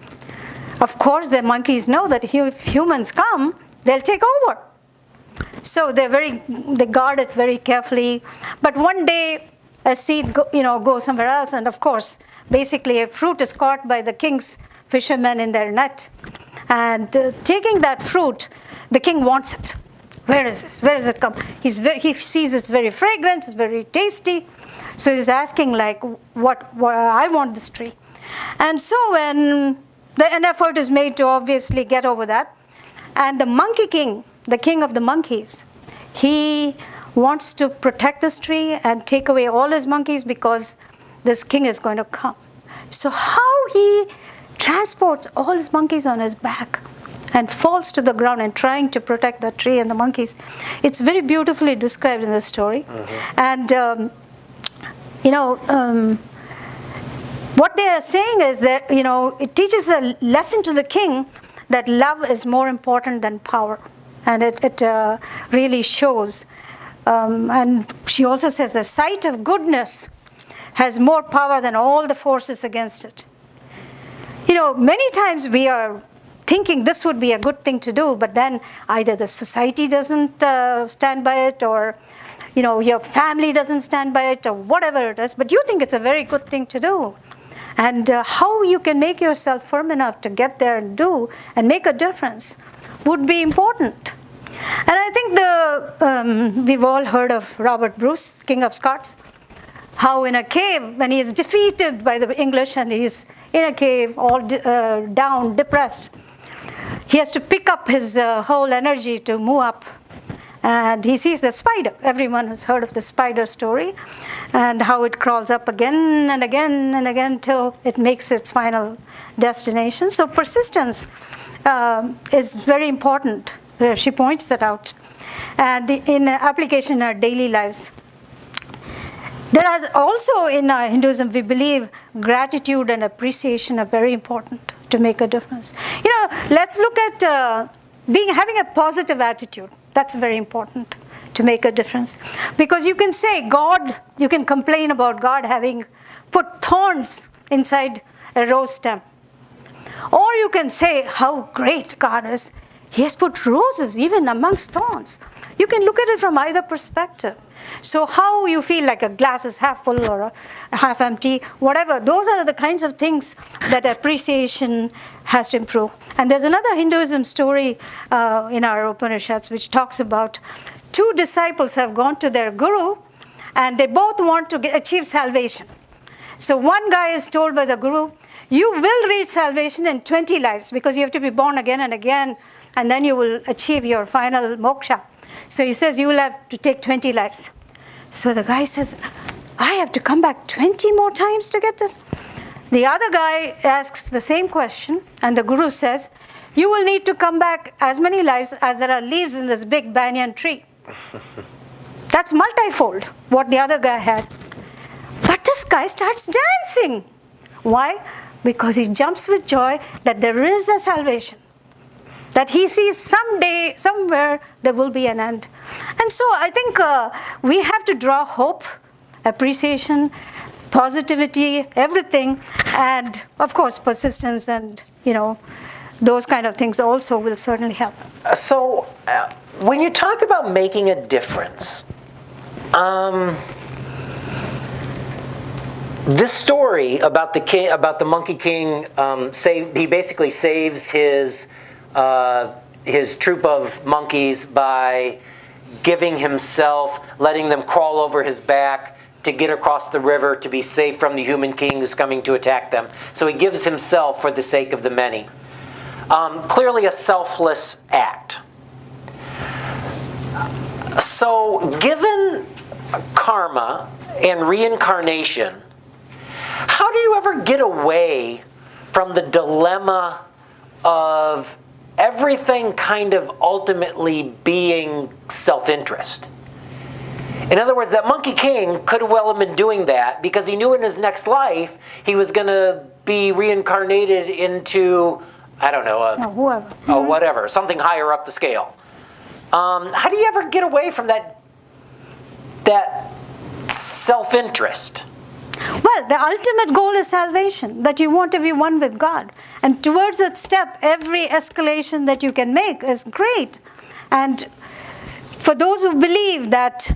Of course, the monkeys know that if humans come, they'll take over. So they guard it very carefully. But one day, a seed goes somewhere else, and of course, basically a fruit is caught by the king's fishermen in their net. And taking that fruit, the king wants it. Where is this? Where does it come? He sees it's very fragrant, it's very tasty. So he's asking what I want this tree. And so when an effort is made to obviously get over that, and the monkey king, the king of the monkeys, he wants to protect this tree and take away all his monkeys because this king is going to come. So how he transports all his monkeys on his back and falls to the ground and trying to protect the tree and the monkeys. It's very beautifully described in the story. Mm-hmm. And, what they are saying is that, it teaches a lesson to the king that love is more important than power. And it really shows. And she also says the sight of goodness has more power than all the forces against it. Many times we are thinking this would be a good thing to do, but then either the society doesn't stand by it, or your family doesn't stand by it, or whatever it is, but you think it's a very good thing to do. And how you can make yourself firm enough to get there and do and make a difference would be important. And I think we've all heard of Robert Bruce, King of Scots, how in a cave, when he is defeated by the English and he's in a cave all down, depressed, he has to pick up his whole energy to move up. And he sees the spider. Everyone has heard of the spider story and how it crawls up again and again and again till it makes its final destination. So persistence is very important. She points that out. And in application in our daily lives. There are also in Hinduism, we believe gratitude and appreciation are very important to make a difference. Let's look at having a positive attitude. That's very important to make a difference. Because you can say you can complain about God having put thorns inside a rose stem. Or you can say how great God is. He has put roses even amongst thorns. You can look at it from either perspective. So how you feel like a glass is half full or half empty, whatever, those are the kinds of things that appreciation has to improve. And there's another Hinduism story in our Upanishads which talks about two disciples have gone to their guru and they both want to achieve salvation. So one guy is told by the guru, you will reach salvation in 20 lives because you have to be born again and again, and then you will achieve your final moksha. So he says, you will have to take 20 lives. So the guy says, I have to come back 20 more times to get this? The other guy asks the same question, and the guru says, you will need to come back as many lives as there are leaves in this big banyan tree. That's multifold, what the other guy had. But this guy starts dancing. Why? Because he jumps with joy that there is a salvation. That he sees someday, somewhere, there will be an end. And so I think we have to draw hope, appreciation, positivity, everything, and of course persistence and, those kind of things also will certainly help. So when you talk about making a difference, this story about the king, about the Monkey King, he basically saves his troop of monkeys by giving himself, letting them crawl over his back to get across the river to be safe from the human king who's coming to attack them. So he gives himself for the sake of the many. Clearly a selfless act. So given karma and reincarnation, how do you ever get away from the dilemma of everything kind of ultimately being self-interest? In other words, that Monkey King could well have been doing that because he knew in his next life he was going to be reincarnated into, I don't know, whatever, something higher up the scale. How do you ever get away from that self-interest? Well, the ultimate goal is salvation, that you want to be one with God. And towards that step, every escalation that you can make is great. And for those who believe that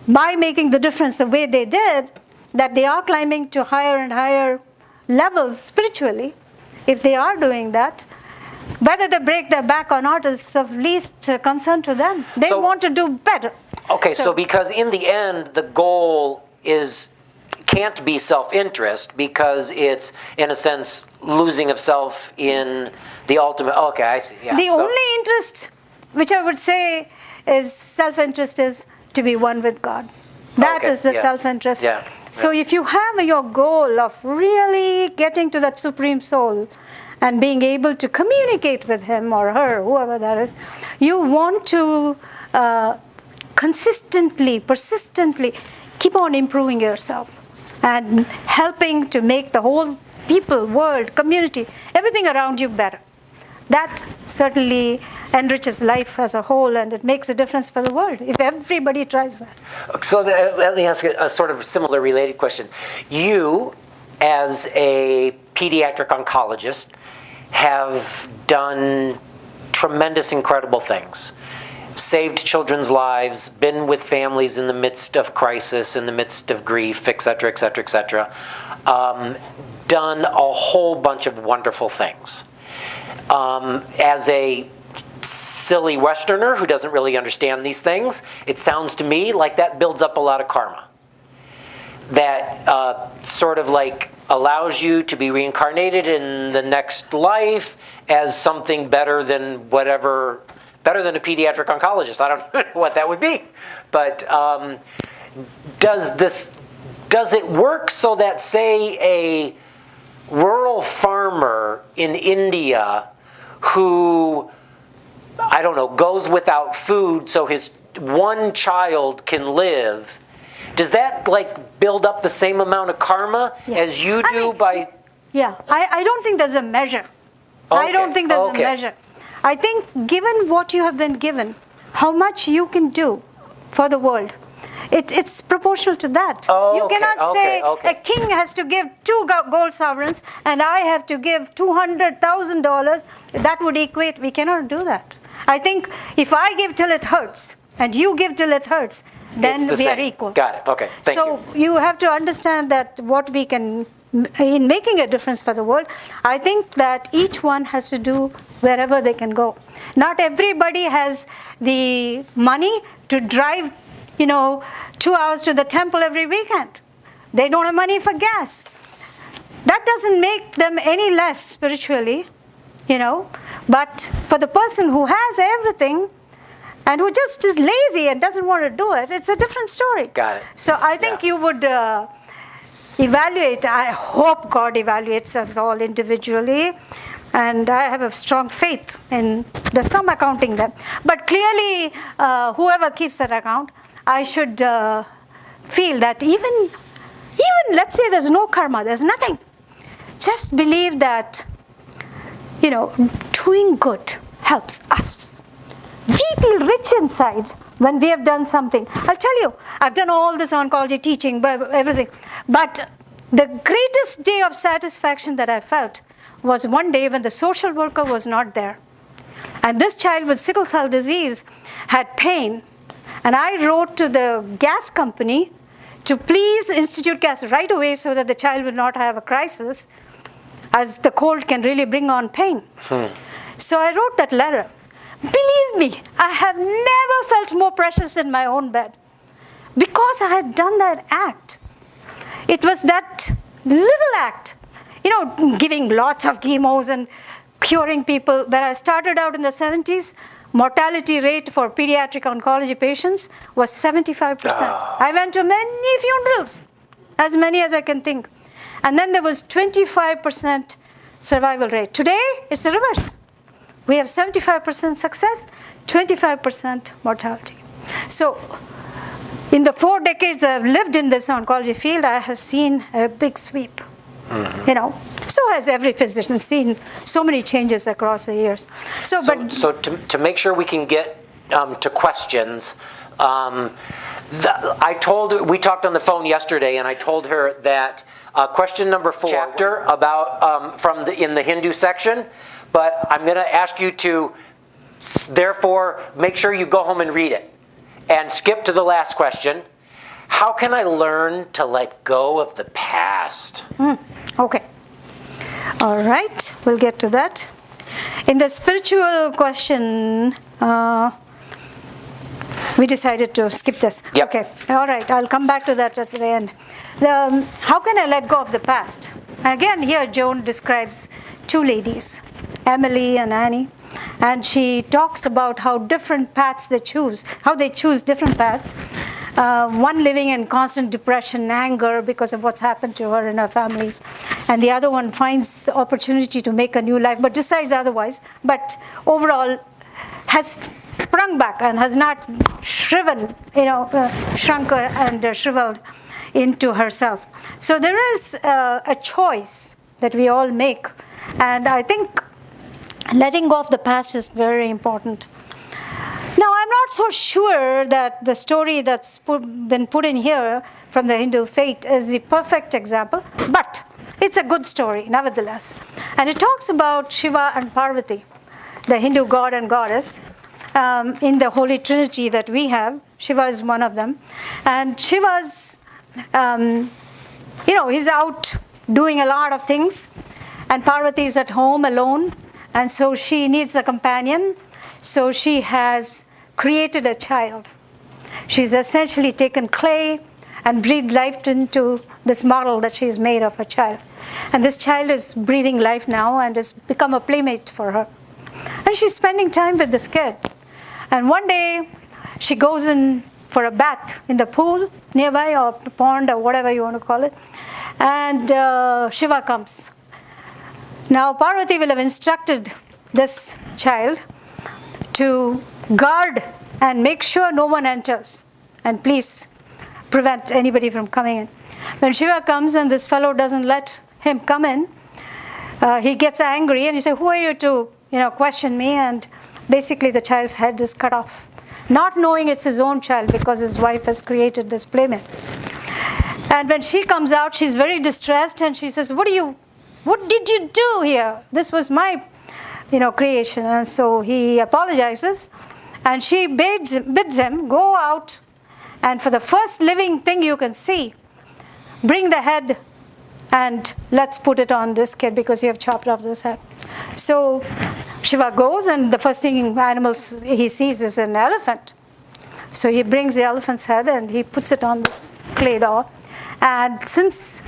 by making the difference the way they did, that they are climbing to higher and higher levels spiritually, if they are doing that, whether they break their back or not is of least concern to them. They want to do better. Okay, so because in the end, the goal can't be self-interest because it's, in a sense, losing of self in the ultimate. Okay, I see. Yeah. The only interest, which I would say is self-interest, is to be one with God. That is the self-interest. Yeah. So if you have your goal of really getting to that supreme soul and being able to communicate with him or her, whoever that is, you want to consistently, persistently keep on improving yourself and helping to make the whole people, world, community, everything around you better. That certainly enriches life as a whole, and it makes a difference for the world if everybody tries that. So let me ask a sort of similar related question. You, as a pediatric oncologist, have done tremendous, incredible things. Saved children's lives, been with families in the midst of crisis, in the midst of grief, et cetera, et cetera, et cetera. Done a whole bunch of wonderful things. As a silly Westerner who doesn't really understand these things, it sounds to me like that builds up a lot of karma. That sort of like allows you to be reincarnated in the next life as something better than whatever, better than a pediatric oncologist. I don't know what that would be. But does it work so that, say, a rural farmer in India who, I don't know, goes without food so his one child can live, does that like build up the same amount of karma as you do by... Yeah, I don't think there's a measure. Okay. I don't think there's a measure. I think given what you have been given, how much you can do for the world, It's proportional to that. Oh, You okay, cannot say okay. a king has to give 2 gold sovereigns and I have to give $200,000. That would equate. We cannot do that. I think if I give till it hurts and you give till it hurts, then we are equal. Got it. Okay. Thank you. So you have to understand that what we can, in making a difference for the world, I think that each one has to do wherever they can go. Not everybody has the money to drive 2 hours to the temple every weekend. They don't have money for gas. That doesn't make them any less spiritually, But for the person who has everything and who just is lazy and doesn't want to do it, it's a different story. Got it. So I think you would evaluate. I hope God evaluates us all individually. And I have a strong faith in there's some accounting there. But clearly, whoever keeps that account, I should feel that even let's say there's no karma, there's nothing. Just believe that, doing good helps us. We feel rich inside when we have done something. I'll tell you, I've done all this oncology teaching, everything. But the greatest day of satisfaction that I felt was one day when the social worker was not there. And this child with sickle cell disease had pain. And I wrote to the gas company to please institute gas right away so that the child will not have a crisis, as the cold can really bring on pain. So I wrote that letter. Believe me, I have never felt more precious in my own bed because I had done that act. It was that little act, giving lots of chemos and curing people. When I started out in the 70s, mortality rate for pediatric oncology patients was 75%. I went to many funerals, as many as I can think. And then there was 25% survival rate. Today, it's the reverse. We have 75% success, 25% mortality. So in the 4 decades I've lived in this oncology field, I have seen a big sweep. So has every physician seen so many changes across the years. So to make sure we can get to questions, we talked on the phone yesterday, and I told her that question number 4 chapter about in the Hindu section, but I'm going to ask you to therefore make sure you go home and read it, and skip to the last question. How can I learn to let go of the past? Okay. All right, we'll get to that. In the spiritual question, we decided to skip this. Yep. Okay, all right, I'll come back to that at the end. How can I let go of the past? Again, here Joan describes 2 ladies, Emily and Annie, and she talks about how different paths they choose, how they choose different paths. One living in constant depression, anger because of what's happened to her and her family. And the other one finds the opportunity to make a new life, but decides otherwise. But overall, has sprung back and has not shrunk and shriveled into herself. So there is a choice that we all make. And I think letting go of the past is very important. Now, I'm not so sure that the story that's been put in here from the Hindu faith is the perfect example, but it's a good story, nevertheless. And it talks about Shiva and Parvati, the Hindu god and goddess, in the Holy Trinity that we have. Shiva is one of them. And Shiva's, he's out doing a lot of things, and Parvati is at home alone, and so she needs a companion. So she has created a child. She's essentially taken clay and breathed life into this model that she has made of a child. And this child is breathing life now and has become a playmate for her. And she's spending time with this kid. And one day, she goes in for a bath in the pool nearby, or pond, or whatever you want to call it. And Shiva comes. Now, Parvati will have instructed this child to guard and make sure no one enters, and please prevent anybody from coming in. When Shiva comes and this fellow doesn't let him come in, he gets angry and he says, "Who are you to, question me?" And basically the child's head is cut off. not knowing it's his own child because his wife has created this playmate. And when she comes out, she's very distressed, and she says, what did you do here? This was my, creation. And so he apologizes, and she bids him go out, and for the first living thing you can see, bring the head and let's put it on this kid because you have chopped off this head. So Shiva goes, and the first thing animals he sees is an elephant. So he brings the elephant's head and he puts it on this clay doll. And since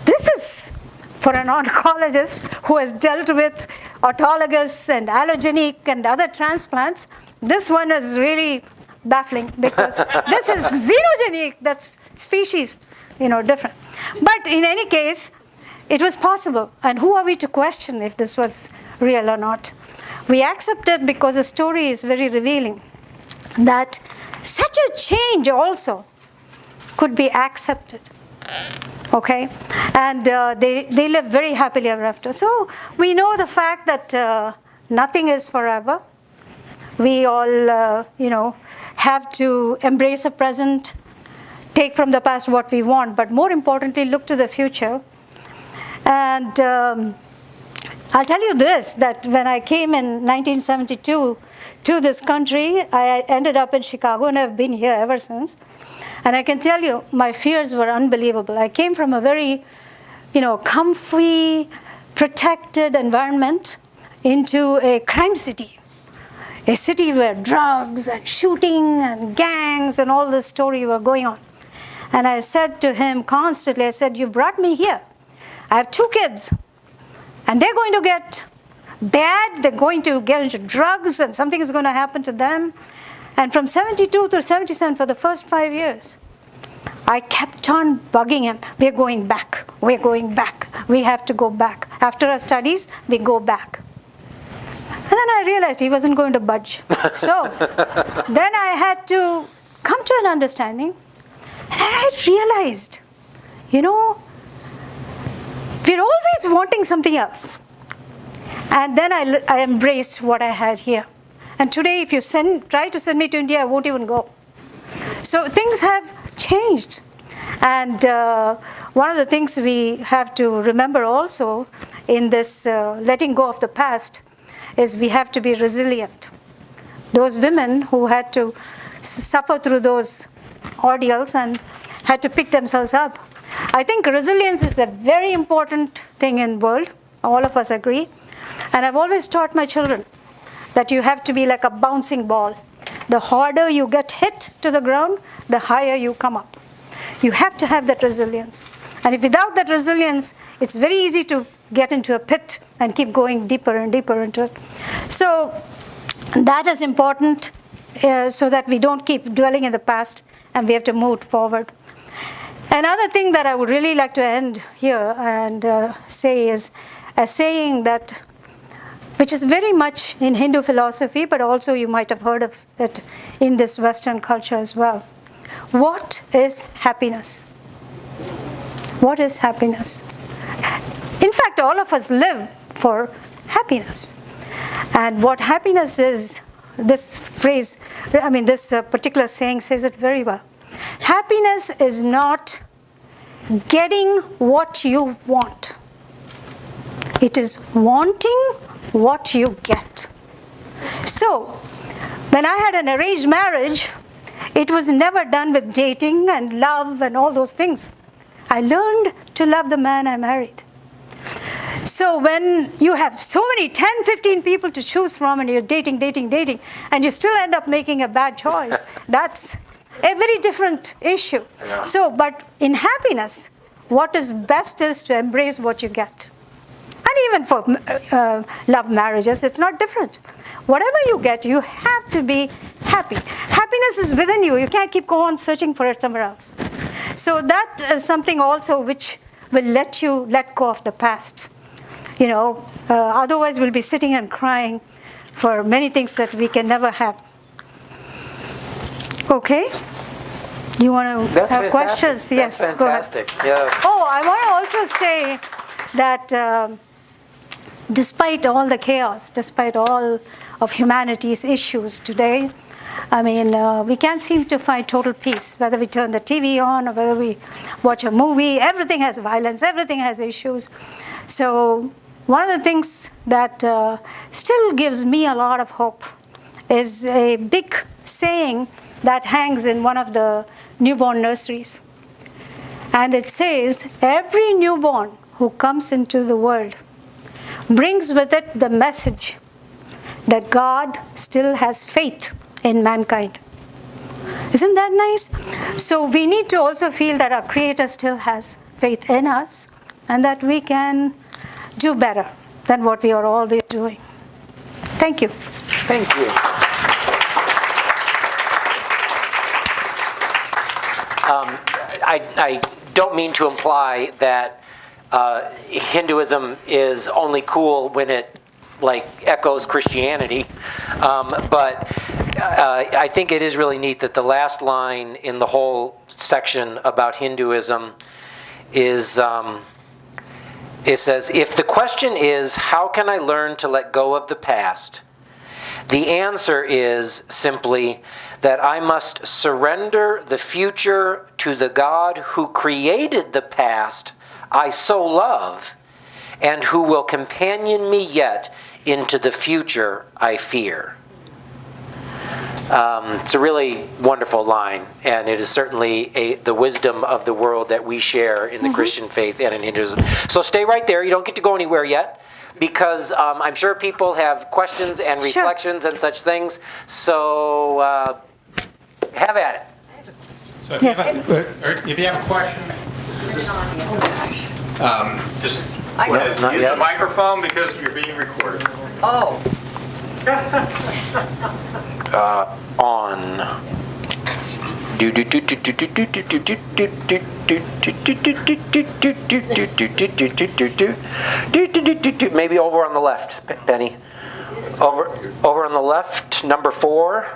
this is for an oncologist who has dealt with autologous and allogenic and other transplants, this one is really baffling because this is xenogenic, that's species, different. But in any case, it was possible. And who are we to question if this was real or not? We accept it because the story is very revealing that such a change also could be accepted. Okay? And they live very happily ever after. So we know the fact that nothing is forever. We all, have to embrace the present, take from the past what we want, but more importantly, look to the future. And I'll tell you this, that when I came in 1972 to this country, I ended up in Chicago, and I've been here ever since. And I can tell you, my fears were unbelievable. I came from a very, comfy, protected environment into a crime city. A city where drugs and shooting and gangs and all this story were going on. And I said to him constantly, I said, you brought me here. I have 2 kids. And they're going to get bad. They're going to get into drugs, and something is going to happen to them. And from 72 to 77, for the first 5 years, I kept on bugging him. We're going back. We're going back. We have to go back. After our studies, we go back. And then I realized he wasn't going to budge. So then I had to come to an understanding. And then I realized, we're always wanting something else. And then I embraced what I had here. And today, if you try to send me to India, I won't even go. So things have changed. And one of the things we have to remember also in this letting go of the past is we have to be resilient. Those women who had to suffer through those ordeals and had to pick themselves up. I think resilience is a very important thing in the world. All of us agree. And I've always taught my children that you have to be like a bouncing ball. The harder you get hit to the ground, the higher you come up. You have to have that resilience. And if without that resilience, it's very easy to get into a pit and keep going deeper and deeper into it. So that is important so that we don't keep dwelling in the past and we have to move forward. Another thing that I would really like to end here and say is a saying that, which is very much in Hindu philosophy, but also you might have heard of it in this Western culture as well. What is happiness? What is happiness? In fact, all of us live for happiness. And what happiness is, this phrase, this particular saying says it very well. Happiness is not getting what you want. It is wanting what you get. So, when I had an arranged marriage, it was never done with dating and love and all those things. I learned to love the man I married. So when you have so many, 10, 15 people to choose from and you're dating, and you still end up making a bad choice, that's a very different issue. Yeah. So, but in happiness, what is best is to embrace what you get. And even for love marriages, it's not different. Whatever you get, you have to be happy. Happiness is within you. You can't keep going on searching for it somewhere else. So that is something also which will let you let go of the past. Otherwise we'll be sitting and crying for many things that we can never have. Okay? You want to have questions? Yes, go ahead. Fantastic. Yes. Oh, I want to also say that despite all the chaos, despite all of humanity's issues today, I mean, we can't seem to find total peace, whether we turn the TV on or whether we watch a movie. Everything has violence, everything has issues. So one of the things that still gives me a lot of hope is a big saying that hangs in one of the newborn nurseries. And it says, every newborn who comes into the world brings with it the message that God still has faith in mankind. Isn't that nice? So we need to also feel that our Creator still has faith in us and that we can do better than what we are always doing. Thank you. Thank you. I don't mean to imply that Hinduism is only cool when it echoes Christianity, but I think it is really neat that the last line in the whole section about Hinduism is, it says, if the question is, how can I learn to let go of the past? The answer is simply that I must surrender the future to the God who created the past I so love, and who will companion me yet into the future I fear. It's a really wonderful line, and it is certainly the wisdom of the world that we share in the Christian faith and in Hinduism. So stay right there. You don't get to go anywhere yet, because I'm sure people have questions and reflections and such things. So have at it. So if, Yes. if you have a question, just Not use yet. the microphone because you're being recorded. Oh, On. Maybe over on the left, Benny. Over on the left, number 4.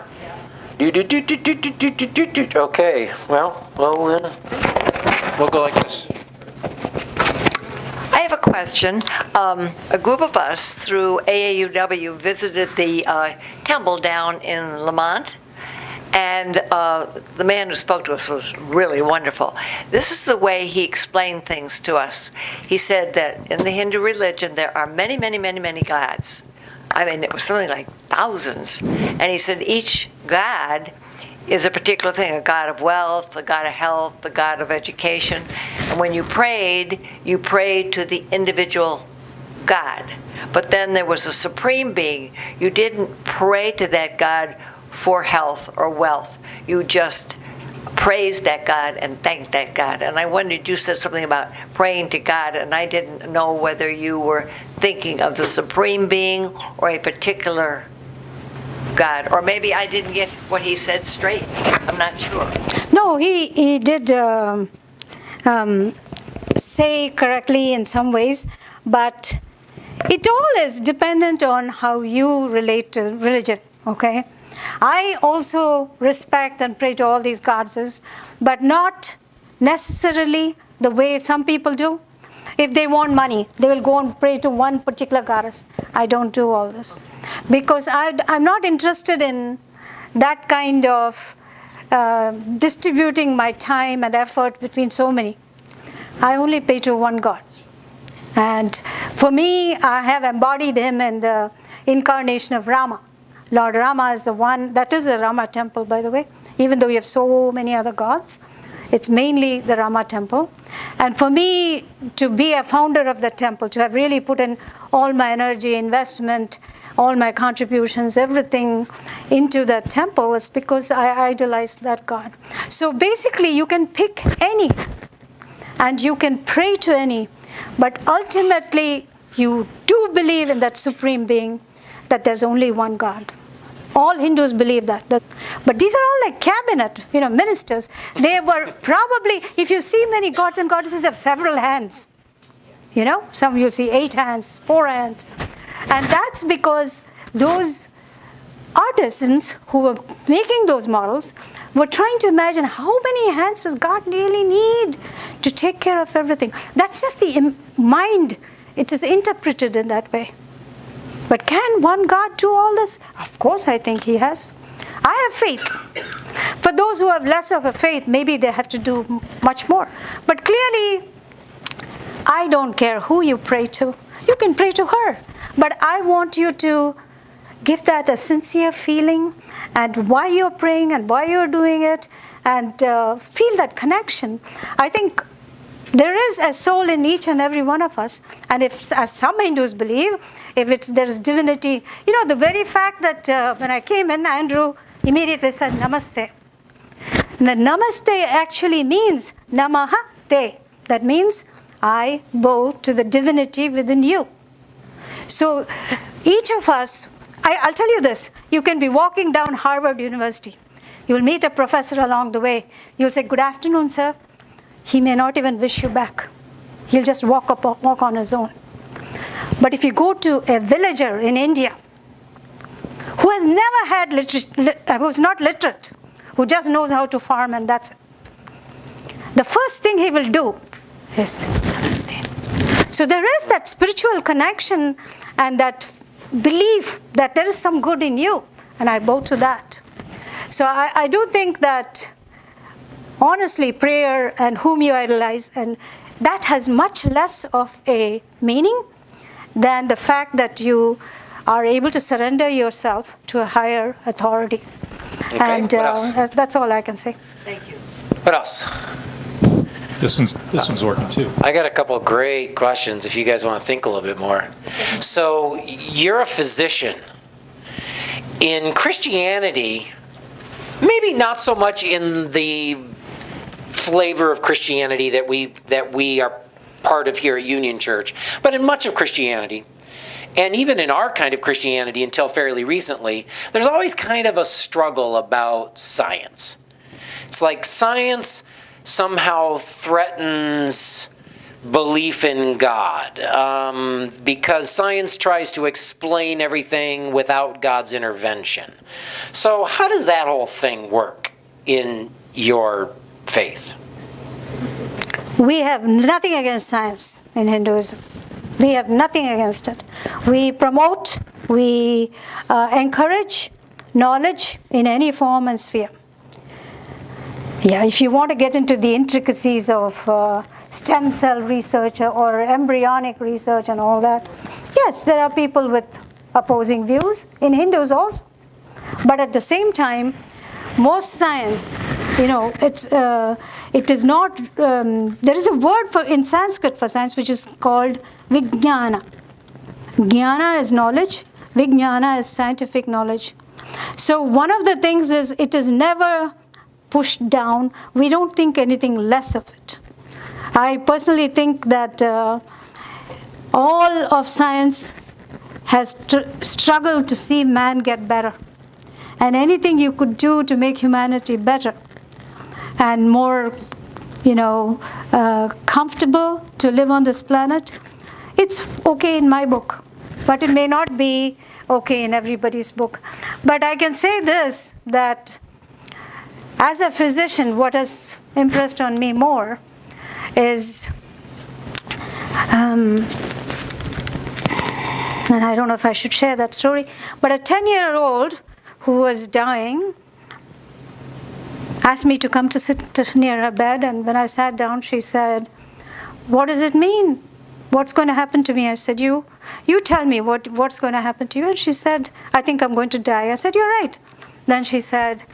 Okay, well, we'll go like this. I have a question. A group of us through AAUW visited the temple down in Lamont, and the man who spoke to us was really wonderful. This is the way he explained things to us. He said that in the Hindu religion there are many, many, many, many gods. I mean, it was something like thousands. And he said each god is a particular thing, a god of wealth, a god of health, a god of education. And when you prayed to the individual god. But then there was a supreme being. You didn't pray to that god for health or wealth. You just praised that God and thanked that God. And I wondered, you said something about praying to God, and I didn't know whether you were thinking of the supreme being or a particular God. Or maybe I didn't get what he said straight. I'm not sure. No, he did say correctly in some ways, but it all is dependent on how you relate to religion, okay? I also respect and pray to all these goddesses, but not necessarily the way some people do. If they want money, they will go and pray to one particular goddess. I don't do all this because I'm not interested in that kind of distributing my time and effort between so many. I only pray to one God. And for me, I have embodied him in the incarnation of Rama. Lord Rama is the one, that is the Rama temple, by the way. Even though we have so many other gods, it's mainly the Rama temple. And for me, to be a founder of the temple, to have really put in all my energy, investment, all my contributions, everything into the temple, is because I idolize that God. So basically, you can pick any, and you can pray to any, but ultimately, you do believe in that supreme being, that there's only one God. All Hindus believe that. But these are all like cabinet, ministers. They were probably, if you see many gods and goddesses have several hands. Some you'll see 8 hands, 4 hands. And that's because those artisans who were making those models were trying to imagine how many hands does God really need to take care of everything. That's just the mind. It is interpreted in that way. But can one God do all this? Of course, I think he has. I have faith. For those who have less of a faith, maybe they have to do much more. But clearly, I don't care who you pray to. You can pray to her. But I want you to give that a sincere feeling and why you're praying and why you're doing it, and feel that connection. I think there is a soul in each and every one of us, and if, as some Hindus believe, if there is divinity, the very fact that when I came in, Andrew immediately said namaste. The namaste actually means namaha te. That means I bow to the divinity within you. So each of us, I'll tell you this, you can be walking down Harvard University. You'll meet a professor along the way. You'll say, good afternoon, sir. He may not even wish you back. He'll just walk on his own. But if you go to a villager in India who has never had who's not literate, who just knows how to farm and that's it, the first thing he will do is namaste. So there is that spiritual connection and that belief that there is some good in you, and I bow to that. So I do think that, honestly, prayer and whom you idolize, and that has much less of a meaning than the fact that you are able to surrender yourself to a higher authority. Okay, And what else? that's all I can say. Thank you. What else? This one's working too. I got a couple of great questions if you guys want to think a little bit more. So you're a physician. In Christianity, maybe not so much in the flavor of Christianity that we are part of here at Union Church, but in much of Christianity, and even in our kind of Christianity until fairly recently, there's always kind of a struggle about science. It's like science somehow threatens belief in God, because science tries to explain everything without God's intervention. So how does that whole thing work in your faith? We have nothing against science in Hinduism. We have nothing against it. We promote, we encourage knowledge in any form and sphere. Yeah, if you want to get into the intricacies of stem cell research or embryonic research and all that, yes, there are people with opposing views, in Hindus also. But at the same time, most science, it is not, there is a word in Sanskrit for science which is called vijnana. Jnana is knowledge, vijnana is scientific knowledge. So one of the things is it is never pushed down. We don't think anything less of it. I personally think that all of science has struggled to see man get better. And anything you could do to make humanity better and more, comfortable to live on this planet, it's okay in my book. But it may not be okay in everybody's book. But I can say this, that as a physician, what has impressed on me more is, and I don't know if I should share that story, but a 10-year-old who was dying asked me to come to sit near her bed, and when I sat down, she said, "What does it mean? What's going to happen to me?" I said, you tell me what's going to happen to you. And she said, "I think I'm going to die." I said, "You're right." Then she said,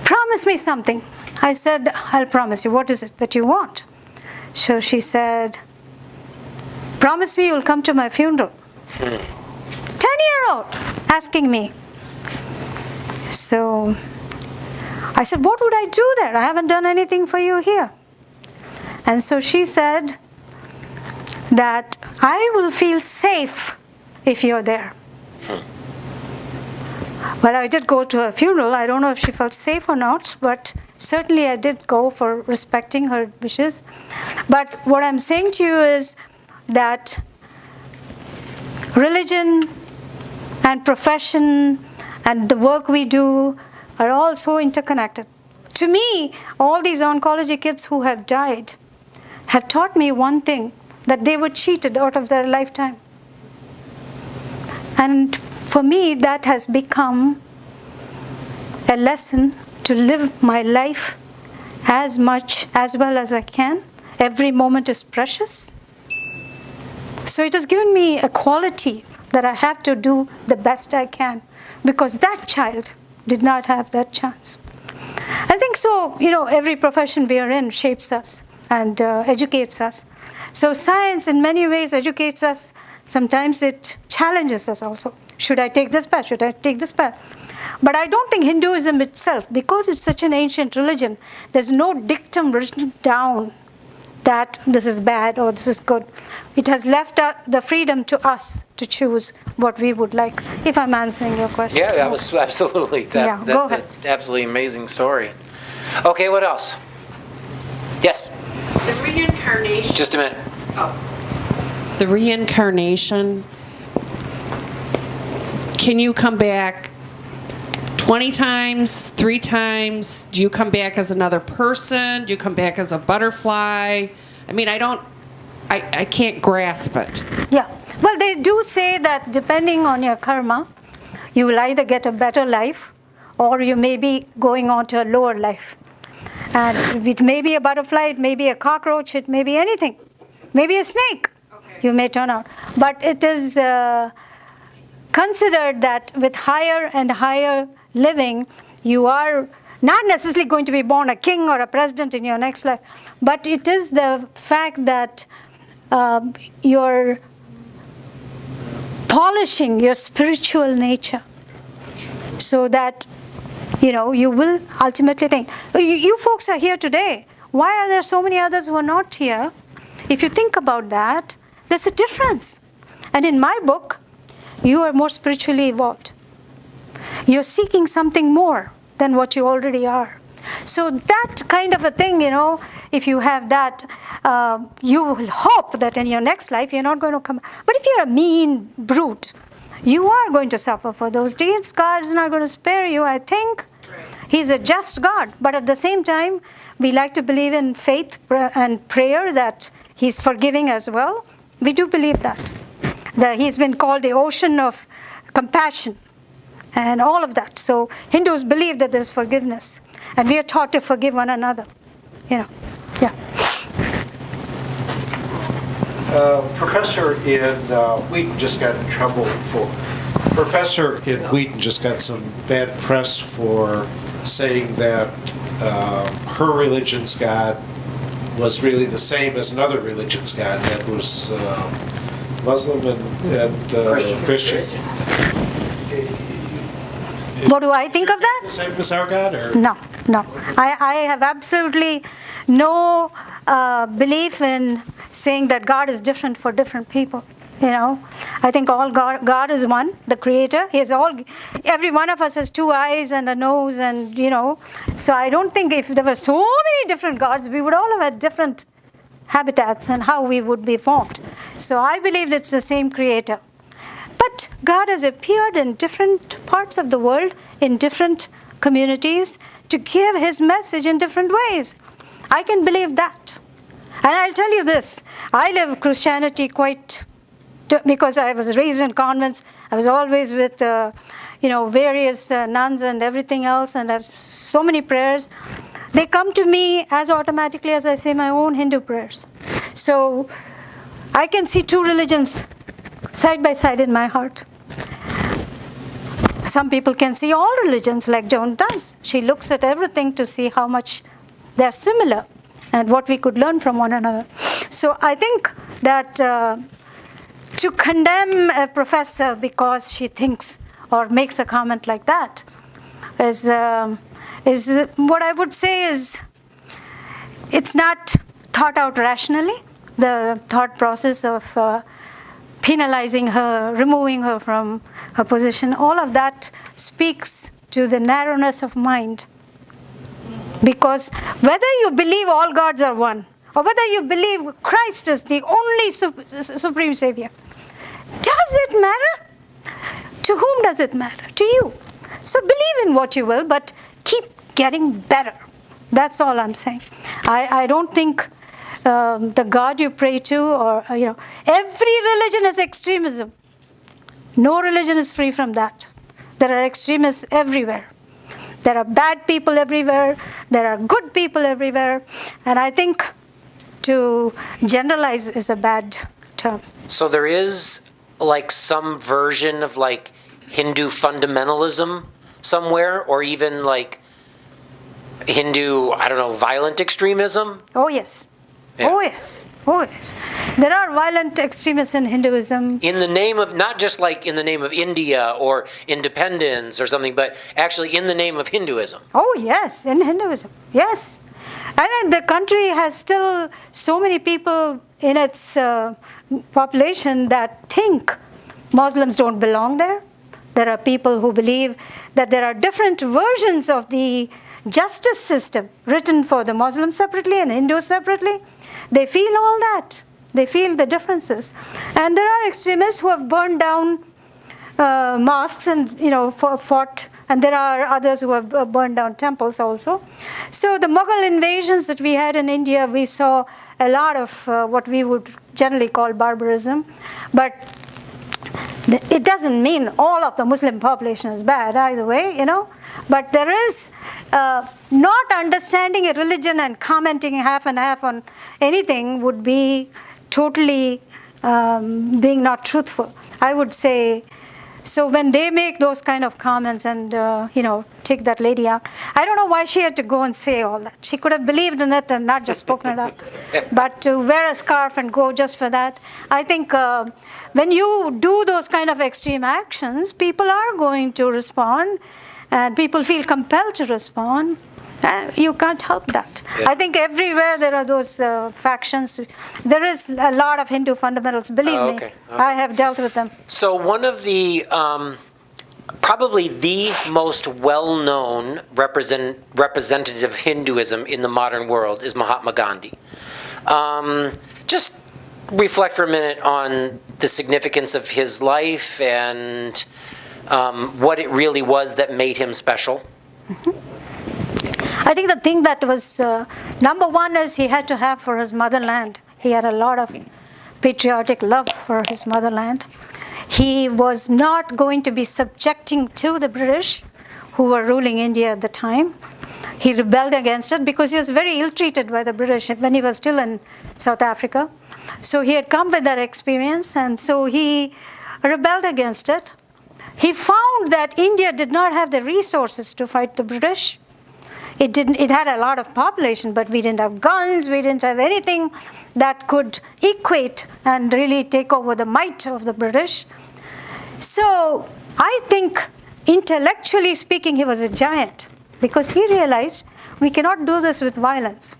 "Promise me something." I said, "I'll promise you. What is it that you want?" So she said, "Promise me you'll come to my funeral." 10-year-old asking me. So I said, "What would I do there? I haven't done anything for you here." And so she said that I will feel safe if you're there. Well, I did go to her funeral. I don't know if she felt safe or not, but certainly I did go for respecting her wishes. But what I'm saying to you is that religion and profession and the work we do are all so interconnected. To me, all these oncology kids who have died have taught me one thing, that they were cheated out of their lifetime. And for me, that has become a lesson to live my life as well as I can. Every moment is precious. So it has given me a quality that I have to do the best I can, because that child did not have that chance. I think so, every profession we are in shapes us and educates us. So science in many ways educates us. Sometimes it challenges us also. Should I take this path? Should I take this path? But I don't think Hinduism itself, because it's such an ancient religion, there's no dictum written down that this is bad or this is good. It has left the freedom to us to choose what we would like, if I'm answering your question. Yeah, that was absolutely. Go That's ahead. an absolutely amazing story. Okay, what else? Yes, The reincarnation. just a minute. The reincarnation. Can you come back 20 times, 3 times? Do you come back as another person? Do you come back as a butterfly? I mean, I can't grasp it. Yeah. Well, they do say that depending on your karma, you will either get a better life or you may be going on to a lower life. And it may be a butterfly, it may be a cockroach, it may be anything. Maybe a snake you may turn out. But it is considered that with higher and higher living, you are not necessarily going to be born a king or a president in your next life, but it is the fact that you're polishing your spiritual nature so that, you will ultimately think. You folks are here today. Why are there so many others who are not here? If you think about that, there's a difference. And in my book, you are more spiritually evolved. You're seeking something more than what you already are. So that kind of a thing, if you have that, you will hope that in your next life you're not going to come. But if you're a mean brute, you are going to suffer for those deeds. God is not going to spare you, I think. He's a just God. But at the same time, we like to believe in faith and prayer that He's forgiving as well. We do believe that. He's been called the ocean of compassion and all of that. So Hindus believe that there's forgiveness. And we are taught to forgive one another. Yeah. Professor in Wheaton just got in trouble for... Professor in Wheaton just got some bad press for saying that her religion's God was really the same as another religion's God that was Muslim and Christian. What do I think of that? The same as our God? Or? No. I have absolutely no belief in saying that God is different for different people. I think all God is one, the Creator. Every one of us has 2 eyes and a nose, and So I don't think if there were so many different gods, we would all have had different habitats and how we would be formed. So I believe it's the same Creator. But God has appeared in different parts of the world, in different communities, to give His message in different ways. I can believe that. And I'll tell you this, I live Christianity because I was raised in convents. I was always with, various nuns and everything else, and I have so many prayers. They come to me as automatically as I say my own Hindu prayers. So I can see 2 religions side by side in my heart. Some people can see all religions like Joan does. She looks at everything to see how much they're similar and what we could learn from one another. So I think that to condemn a professor because she thinks or makes a comment like that is what I would say is it's not thought out rationally. The thought process of penalizing her, removing her from her position, all of that speaks to the narrowness of mind. Because whether you believe all gods are one, or whether you believe Christ is the only supreme Savior, does it matter? To whom does it matter? To you. So believe in what you will, but keep getting better. That's all I'm saying. I don't think the God you pray to, or every religion has extremism. No religion is free from that. There are extremists everywhere. There are bad people everywhere. There are good people everywhere. And I think to generalize is a bad term. So there is like some version of like Hindu fundamentalism somewhere, or even like Hindu, I don't know, violent extremism? Oh, yes. Yeah. Oh, yes. Oh, yes. There are violent extremists in Hinduism. In the name of, not just like in the name of India or independence or something, but actually in the name of Hinduism. Oh, yes, in Hinduism. Yes. And then the country has still so many people in its population that think Muslims don't belong there. There are people who believe that there are different versions of the justice system written for the Muslims separately and Hindus separately. They feel all that. They feel the differences. And there are extremists who have burned down mosques and, fought, and there are others who have burned down temples also. So the Mughal invasions that we had in India, we saw a lot of what we would generally call barbarism. But it doesn't mean all of the Muslim population is bad either way, But there is not understanding a religion and commenting half and half on anything would be totally being not truthful. I would say, so when they make those kind of comments and, take that lady out, I don't know why she had to go and say all that. She could have believed in it and not just spoken it up. But to wear a scarf and go just for that, I think when you do those kind of extreme actions, people are going to respond. And people feel compelled to respond. You can't help that. Yeah. I think everywhere there are those factions. There is a lot of Hindu fundamentals, believe me. Okay. I have dealt with them. So one of the, probably the most well-known representative of Hinduism in the modern world is Mahatma Gandhi. Just reflect for a minute on the significance of his life and what it really was that made him special? I think the thing that was number one is he had to have for his motherland. He had a lot of patriotic love for his motherland. He was not going to be subjecting to the British who were ruling India at the time. He rebelled against it because he was very ill-treated by the British when he was still in South Africa. So he had come with that experience, and so he rebelled against it. He found that India did not have the resources to fight the British. It had a lot of population, but we didn't have guns, we didn't have anything that could equate and really take over the might of the British. So I think, intellectually speaking, he was a giant because he realized we cannot do this with violence.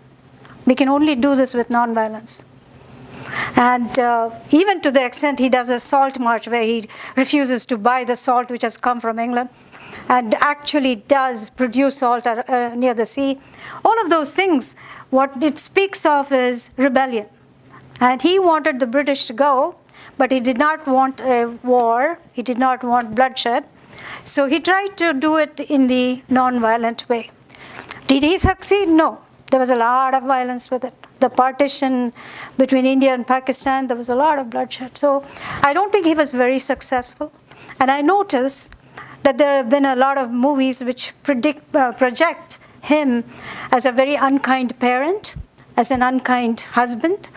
We can only do this with non-violence. And even to the extent he does a salt march where he refuses to buy the salt which has come from England and actually does produce salt near the sea. All of those things, what it speaks of is rebellion. And he wanted the British to go, but he did not want a war. He did not want bloodshed. So he tried to do it in the non-violent way. Did he succeed? No. There was a lot of violence with it. The partition between India and Pakistan, there was a lot of bloodshed. So I don't think he was very successful. And I notice that there have been a lot of movies which project him as a very unkind parent, as an unkind husband,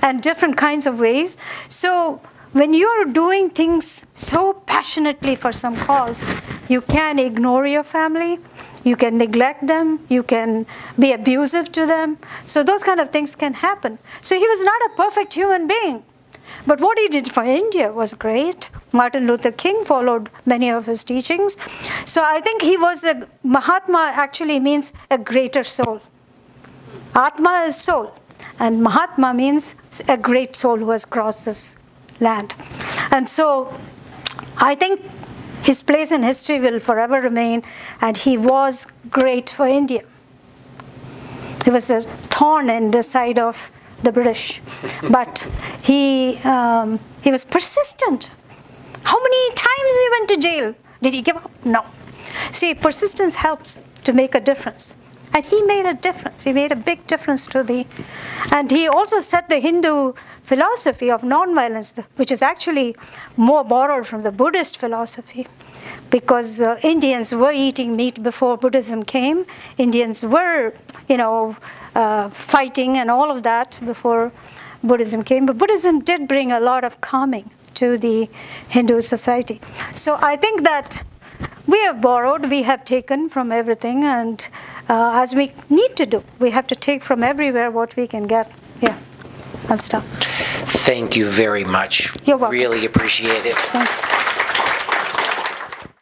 and different kinds of ways. So when you're doing things so passionately for some cause, you can ignore your family, you can neglect them, you can be abusive to them. So those kind of things can happen. So he was not a perfect human being. But what he did for India was great. Martin Luther King followed many of his teachings. So I think he was Mahatma actually means a greater soul. Atma is soul. And Mahatma means a great soul who has crossed this land. And so I think his place in history will forever remain, and he was great for India. He was a thorn in the side of the British, but he was persistent. How many times he went to jail? Did he give up? No. See, persistence helps to make a difference. And he made a difference. He made a big difference and he also set the Hindu philosophy of nonviolence, which is actually more borrowed from the Buddhist philosophy. because Indians were eating meat before Buddhism came. Indians were, fighting and all of that before Buddhism came. But Buddhism did bring a lot of calming to the Hindu society. So I think that we have borrowed, we have taken from everything, and as we need to do, we have to take from everywhere what we can get. Yeah, I'll stop. Thank you very much. You're welcome. Really appreciate it. Thank you.